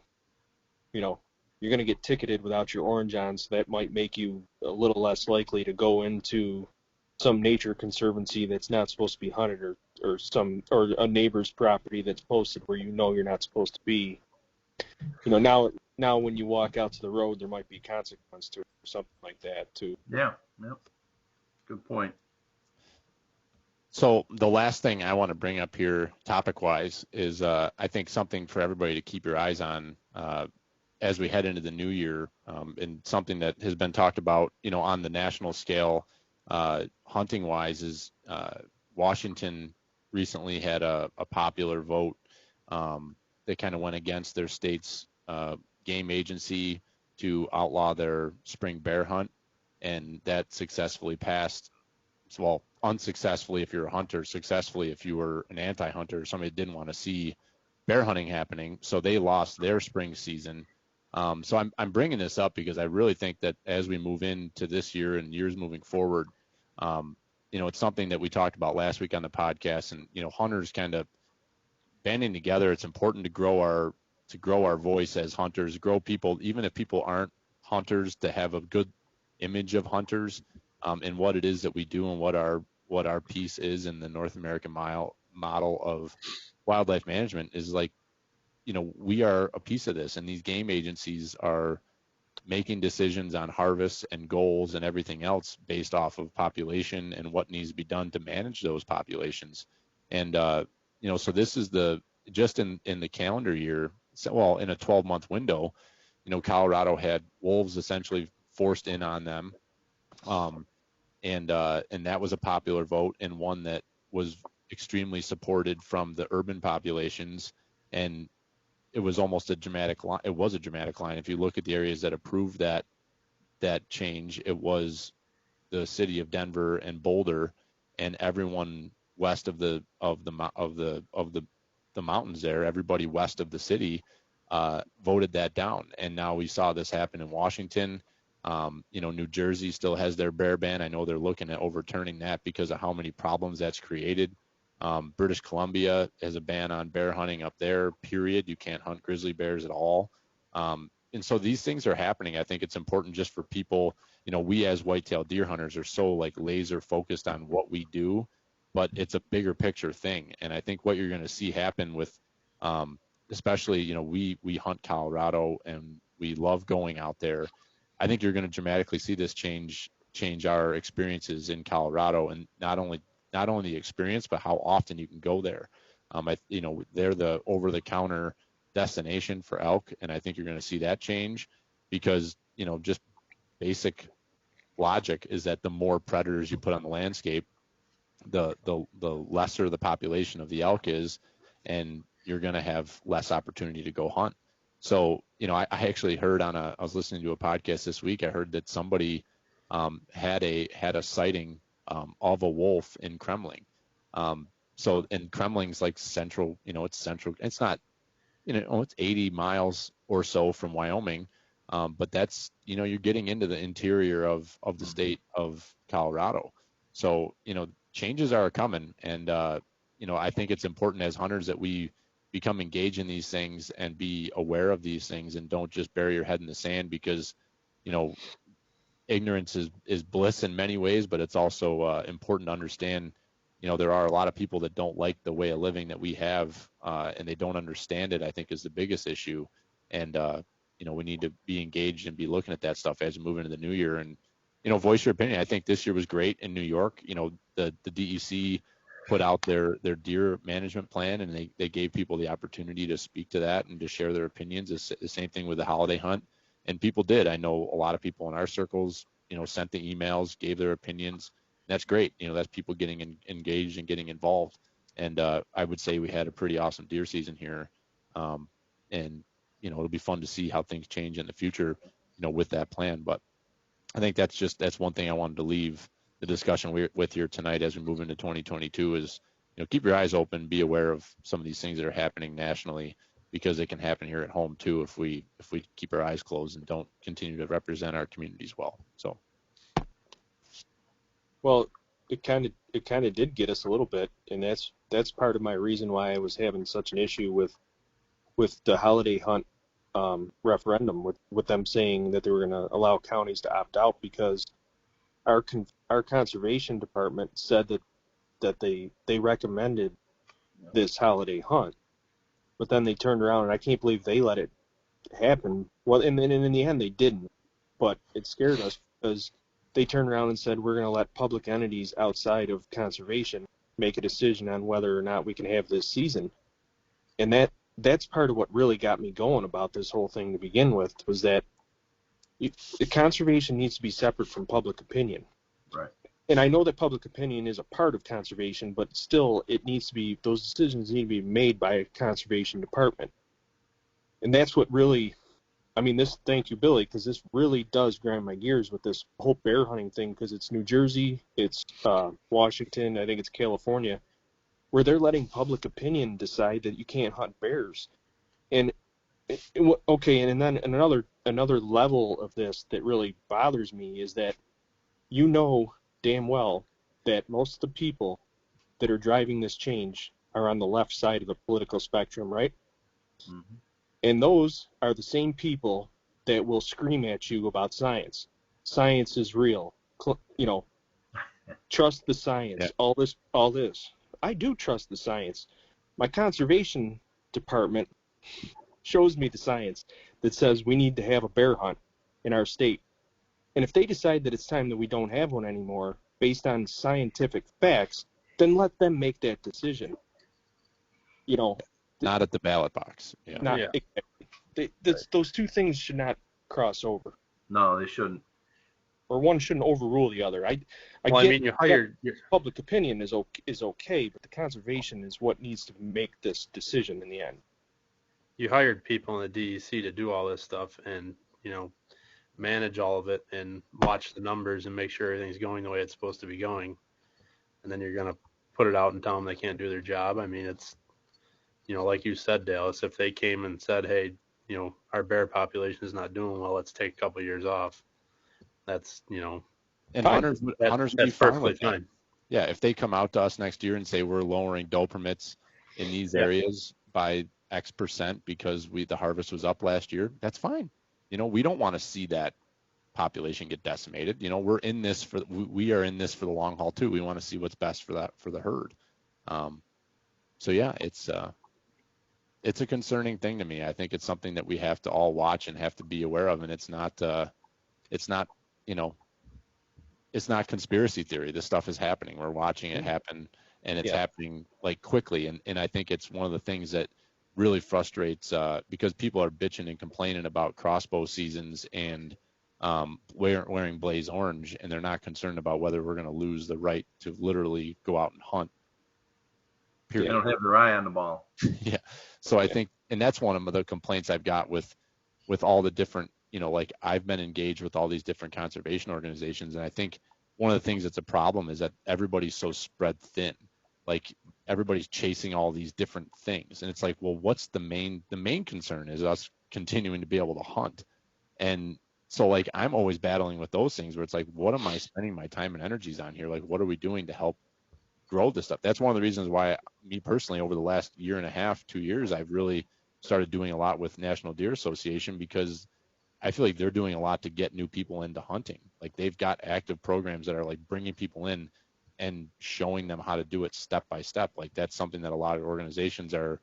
you know, you're going to get ticketed without your orange on, so that might make you a little less likely to go into some nature conservancy that's not supposed to be hunted, or a neighbor's property that's posted where you know you're not supposed to be. You know, now when you walk out to the road, there might be consequence to it or something like that too. Yeah. Yep. Good point. So the last thing I want to bring up here, topic-wise, is I think something for everybody to keep your eyes on as we head into the new year, and something that has been talked about, you know, on the national scale, hunting-wise, is Washington recently had a popular vote. They kind of went against their state's game agency to outlaw their spring bear hunt, and that successfully passed. Well, unsuccessfully if you're a hunter, successfully if you were an anti-hunter, somebody that didn't want to see bear hunting happening. So they lost their spring season. So I'm bringing this up because I really think that as we move into this year and years moving forward, you know, it's something that we talked about last week on the podcast, and, you know, hunters kind of banding together. It's important to grow our voice as hunters, grow people, even if people aren't hunters, to have a good image of hunters, and what it is that we do and what our piece is in the North American model of wildlife management is. Like, you know, we are a piece of this, and these game agencies are making decisions on harvests and goals and everything else based off of population and what needs to be done to manage those populations. And you know, so this is just in the calendar year, well, in a 12-month window, you know, Colorado had wolves essentially forced in on them. And that was a popular vote, and one that was extremely supported from the urban populations. And it was almost a dramatic line. It was a dramatic line. If you look at the areas that approved that change, it was the city of Denver and Boulder, and everyone west of the mountains there. Everybody west of the city voted that down. And now we saw this happen in Washington. You know, New Jersey still has their bear ban. I know they're looking at overturning that because of how many problems that's created. British Columbia has a ban on bear hunting up there, period. You can't hunt grizzly bears at all. And so these things are happening. I think it's important just for people, you know, we as whitetail deer hunters are so like laser focused on what we do, but it's a bigger picture thing. And I think what you're going to see happen with, especially, you know, we hunt Colorado and we love going out there. I think you're going to dramatically see this change our experiences in Colorado, and not only the experience, but how often you can go there. They're the over-the-counter destination for elk, and I think you're going to see that change because, just basic logic is that the more predators you put on the landscape, the lesser the population of the elk is, and you're going to have less opportunity to go hunt. So, I actually heard I was listening to a podcast this week. I heard that somebody had a sighting of a wolf in Kremling. And Kremling's like central, it's central. It's not, it's 80 miles or so from Wyoming. But that's, you're getting into the interior of the state of Colorado. So, changes are coming. And, I think it's important as hunters that we become engaged in these things and be aware of these things and don't just bury your head in the sand because, ignorance is bliss in many ways, but it's also important to understand, there are a lot of people that don't like the way of living that we have, and they don't understand it, I think is the biggest issue. And, we need to be engaged and be looking at that stuff as we move into the new year and, voice your opinion. I think this year was great in New York. The DEC put out their deer management plan, and they gave people the opportunity to speak to that and to share their opinions. It's the same thing with the holiday hunt. And people did. I know a lot of people in our circles, sent the emails, gave their opinions. That's great. That's people getting engaged and getting involved. And I would say we had a pretty awesome deer season here. And, it'll be fun to see how things change in the future, with that plan. But I think that's one thing I wanted to leave the discussion with here tonight as we move into 2022 is, keep your eyes open, be aware of some of these things that are happening nationally, because it can happen here at home too if we keep our eyes closed and don't continue to represent our communities well. So, well, it kind of did get us a little bit, and that's part of my reason why I was having such an issue with the holiday hunt referendum, with them saying that they were going to allow counties to opt out, because our conservation department said that they recommended this holiday hunt, but then they turned around, and I can't believe they let it happen. Well, and in the end they didn't, but it scared us because they turned around and said we're going to let public entities outside of conservation make a decision on whether or not we can have this season. And that's part of what really got me going about this whole thing to begin with, was that the conservation needs to be separate from public opinion. Right. And I know that public opinion is a part of conservation, but still those decisions need to be made by a conservation department. And that's what really, thank you, Billy, because this really does grind my gears with this whole bear hunting thing, because it's New Jersey, it's Washington, I think it's California, where they're letting public opinion decide that you can't hunt bears. And and then another level of this that really bothers me is that damn well that most of the people that are driving this change are on the left side of the political spectrum, right? Mm-hmm. And those are the same people that will scream at you about science. Science is real. Trust the science. Yeah. All this. I do trust the science. My conservation department shows me the science that says we need to have a bear hunt in our state. And if they decide that it's time that we don't have one anymore based on scientific facts, then let them make that decision. Not at the ballot box. Yeah. Those two things should not cross over. No, they shouldn't. Or one shouldn't overrule the other. You hired public opinion is okay, but the conservation is what needs to make this decision in the end. You hired people in the DEC to do all this stuff and, manage all of it and watch the numbers and make sure everything's going the way it's supposed to be going. And then you're going to put it out and tell them they can't do their job. It's, like you said, Dallas, if they came and said, hey, our bear population is not doing well, let's take a couple of years off. That's, and hunters would be fine with that. Fine. Yeah, if they come out to us next year and say we're lowering doe permits in these areas by X percent because the harvest was up last year, that's fine. We don't want to see that population get decimated. We're in this we are in this for the long haul too. We want to see what's best for the herd. So yeah, it's a concerning thing to me. I think it's something that we have to all watch and have to be aware of. And it's not conspiracy theory. This stuff is happening. We're watching it happen. and it's Yeah. happening like quickly. And I think it's one of the things that really frustrates because people are bitching and complaining about crossbow seasons and wearing blaze orange, and they're not concerned about whether we're going to lose the right to literally go out and hunt. They Period. don't have their eye on the ball. Yeah. So I think, and that's one of the complaints I've got with all the different, like I've been engaged with all these different conservation organizations, and I think one of the things that's a problem is that everybody's so spread thin. Like everybody's chasing all these different things, and it's like, well, what's the main concern is us continuing to be able to hunt. And so like I'm always battling with those things where it's like, what am I spending my time and energies on here? Like, what are we doing to help grow this stuff? That's one of the reasons why me personally over the last year and a half, 2 years, I've really started doing a lot with National Deer Association, because I feel like they're doing a lot to get new people into hunting. Like they've got active programs that are like bringing people in and showing them how to do it step by step. Like that's something that a lot of organizations they're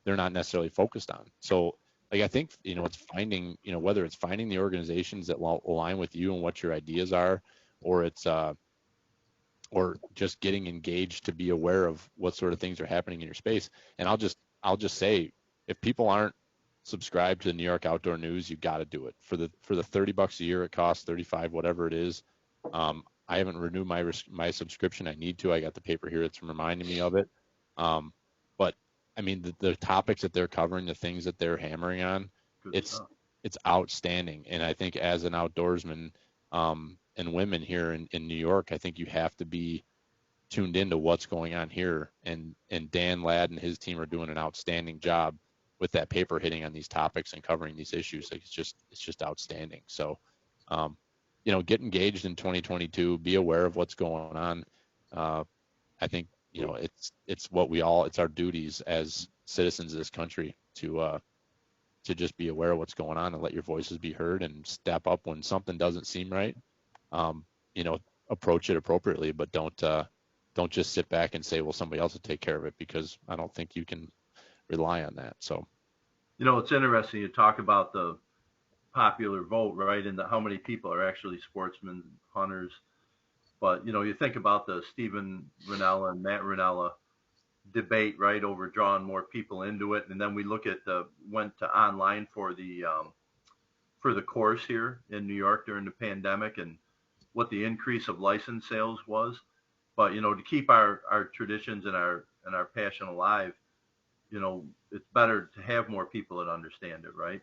not necessarily focused on. So like I think, it's finding, whether it's finding the organizations that align with you and what your ideas are, or it's or just getting engaged to be aware of what sort of things are happening in your space. And I'll just say, if people aren't subscribed to the New York Outdoor News, you got to do it. For the $30 a year it costs, 35, whatever it is. I haven't renewed my subscription. I need to. I got the paper here that's reminding me of it. But I mean, the topics that they're covering, the things that they're hammering on, it's outstanding. And I think as an outdoorsman, and women here in New York, I think you have to be tuned into what's going on here. And Dan Ladd and his team are doing an outstanding job with that paper hitting on these topics and covering these issues. Like it's just outstanding. So, get engaged in 2022, be aware of what's going on. I think, it's our duties as citizens of this country to just be aware of what's going on and let your voices be heard and step up when something doesn't seem right. Approach it appropriately, but don't just sit back and say, well, somebody else will take care of it, because I don't think you can rely on that. So, it's interesting you talk about the popular vote, right? And how many people are actually sportsmen, hunters. But, you think about the Stephen Rinella and Matt Rinella debate, right, over drawing more people into it. And then we look at went to online for the course here in New York during the pandemic and what the increase of license sales was. But, to keep our traditions and our passion alive, it's better to have more people that understand it, right?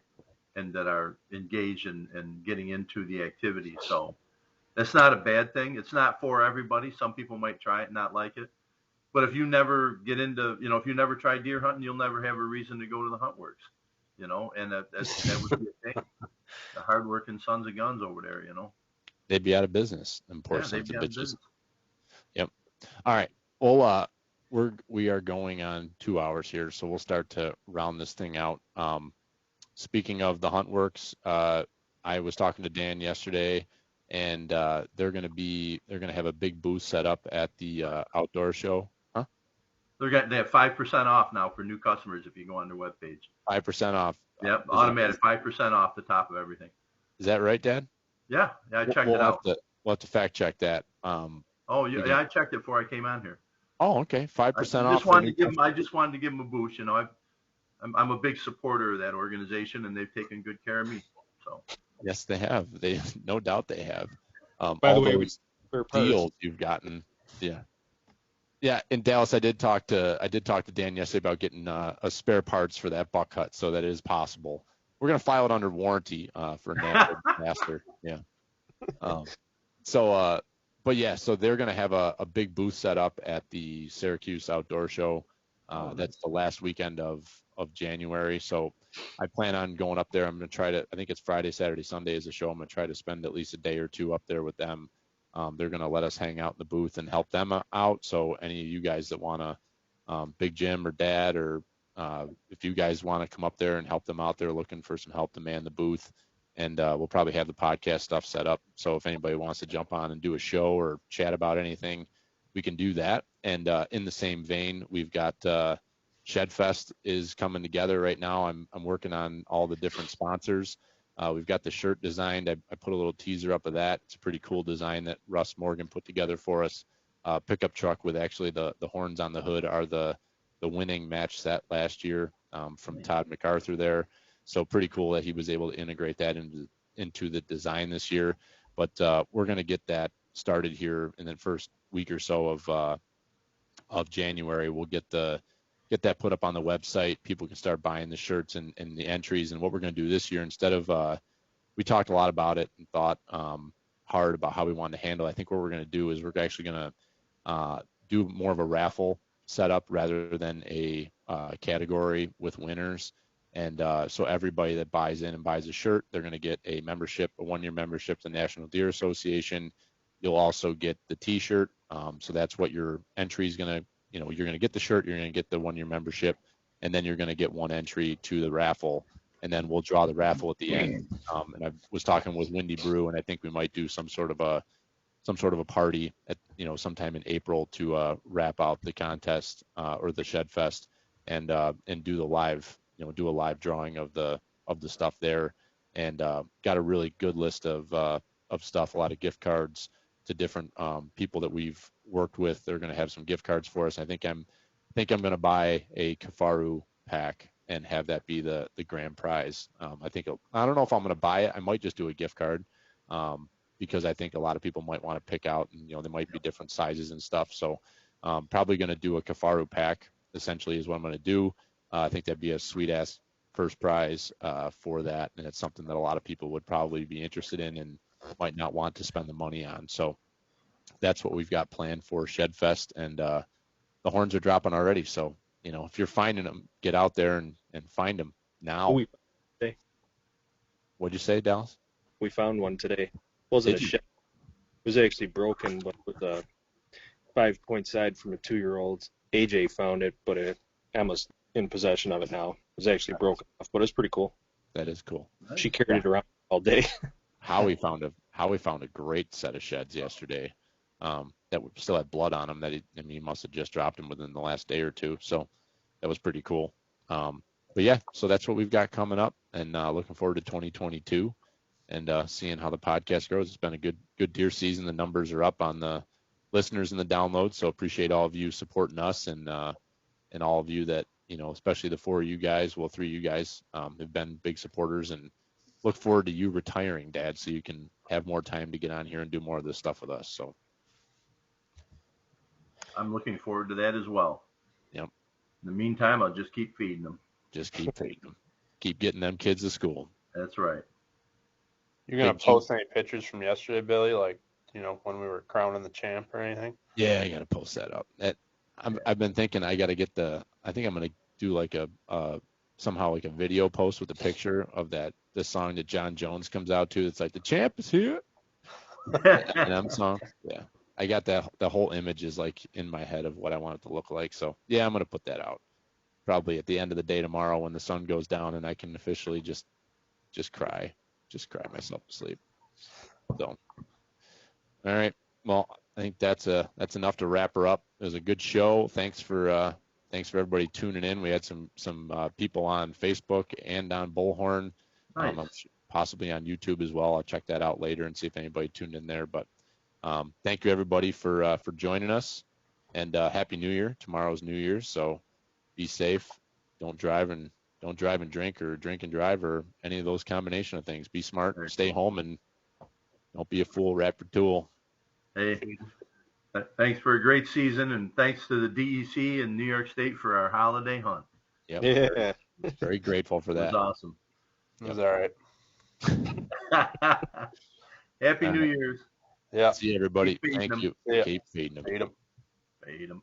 And that are engaged in getting into the activity. So that's not a bad thing. It's not for everybody. Some people might try it and not like it. But if you never get into, if you never try deer hunting, you'll never have a reason to go to the hunt works, and that would be a thing. The hardworking sons of guns over there, they'd be out of business. And poor Yeah, they'd sons be of out of bitches. business. Yep. All right. Well, we are going on 2 hours here, so we'll start to round this thing out. Speaking of the Hunt Works, I was talking to Dan yesterday, and they're going to have a big booth set up at the outdoor show. Huh? They have 5% off now for new customers if you go on their webpage. 5% off. Yep, automatic 5% off the top of everything. Is that right, Dad? Yeah, I checked it out. We'll have to fact check that. I checked it before I came on here. Oh, okay, 5% off. I just wanted to give them a boost. I'm a big supporter of that organization, and they've taken good care of me. So. Yes, they have. They no doubt they have. By the all way, those deals you've gotten, yeah. In Dallas, I did talk to Dan yesterday about getting a spare parts for that buck hut, so that is possible. We're gonna file it under warranty for a master. Yeah. But yeah, so they're gonna have a big booth set up at the Syracuse Outdoor Show. That's the last weekend of January. So I plan on going up there. I'm going to try to, I think it's Friday, Saturday, Sunday is the show. I'm going to try to spend at least a day or two up there with them. They're going to let us hang out in the booth and help them out. So any of you guys that want to, Big Jim or Dad, or if you guys want to come up there and help them out, they're looking for some help to man the booth. And we'll probably have the podcast stuff set up. So if anybody wants to jump on and do a show or chat about anything, we can do that. And in the same vein, we've got Shedfest is coming together right now. I'm working on all the different sponsors. We've got the shirt designed. I put a little teaser up of that. It's a pretty cool design that Russ Morgan put together for us. pickup truck with actually the horns on the hood are the winning match set last year from Todd MacArthur there. So pretty cool that he was able to integrate that into the design this year. But we're going to get that started here in the first week or so of January. We'll get that put up on the website. People can start buying the shirts and the entries. And what we're going to do this year, instead of we talked a lot about it and thought hard about how we wanted to handle it. I think what we're going to do is we're actually going to do more of a raffle setup rather than a category with winners. And so everybody that buys in and buys a shirt, they're going to get a membership, a 1-year membership to the National Deer Association. You'll also get the T-shirt. So that's what your entry is going to, you're going to get the shirt, you're going to get the 1-year membership, and then you're going to get one entry to the raffle. And then we'll draw the raffle at the end. And I was talking with Windy Brew, and I think we might do some sort of a party at sometime in April to wrap out the contest or the Shed Fest and do the live do a live drawing of the stuff there, and got a really good list of stuff, a lot of gift cards to different people that we've worked with. They're going to have some gift cards for us. I think I'm going to buy a Kafaru pack and have that be the grand prize. I don't know if I'm going to buy it. I might just do a gift card because I think a lot of people might want to pick out, and there might be different sizes and stuff. So probably going to do a Kafaru pack essentially is what I'm going to do. I think that'd be a sweet ass first prize for that, and it's something that a lot of people would probably be interested in and might not want to spend the money on. So that's what we've got planned for Shed Fest, and the horns are dropping already. So if you're finding them, get out there and find them now. What'd you say, Dallas? We found one today. It wasn't a shed. It was actually broken, but with a 5-point side from a 2-year-old. AJ found it, but Emma's in possession of it now. It was actually broken off, but it's pretty cool. That is cool. She carried it around all day. Howie found a great set of sheds yesterday that still had blood on them. He must have just dropped them within the last day or two. So that was pretty cool. But yeah, so that's what we've got coming up, and looking forward to 2022 and seeing how the podcast grows. It's been a good deer season. The numbers are up on the listeners and the downloads. So appreciate all of you supporting us and all of you that, especially the 4 of you guys, 3 of you guys have been big supporters, and look forward to you retiring, Dad, so you can have more time to get on here and do more of this stuff with us. So I'm looking forward to that as well. Yep. In the meantime, I'll just keep feeding them. Just keep feeding them. Keep getting them kids to school. That's right. You're going to post any pictures from yesterday, Billy, like, when we were crowning the champ or anything? Yeah, I got to post that up. I've been thinking I got to get I think I'm going to do like somehow like a video post with a picture of the song that John Jones comes out to. It's like, the champ is here. M song. Yeah. I got the whole image is like in my head of what I want it to look like. So yeah, I'm going to put that out probably at the end of the day tomorrow when the sun goes down and I can officially just cry myself to sleep. So, all right. Well, I think that's enough to wrap her up. It was a good show. Thanks for everybody tuning in. We had some people on Facebook and on Bullhorn, Nice. Possibly on YouTube as well. I'll check that out later and see if anybody tuned in there. But thank you everybody for joining us, and Happy New Year. Tomorrow's New Year's, so be safe. Don't drive and drink, or drink and drive, or any of those combination of things. Be smart. Stay home, and don't be a fool. Wrap your tool. Hey, thanks for a great season, and thanks to the DEC and New York State for our holiday hunt. Yep. Yeah. Very grateful for that. It was awesome. It was all right. Happy New Year's. Yeah. See you, everybody. Keep feeding Thank them. you. Yeah. Keep feeding them. Feed 'em. Fade 'em.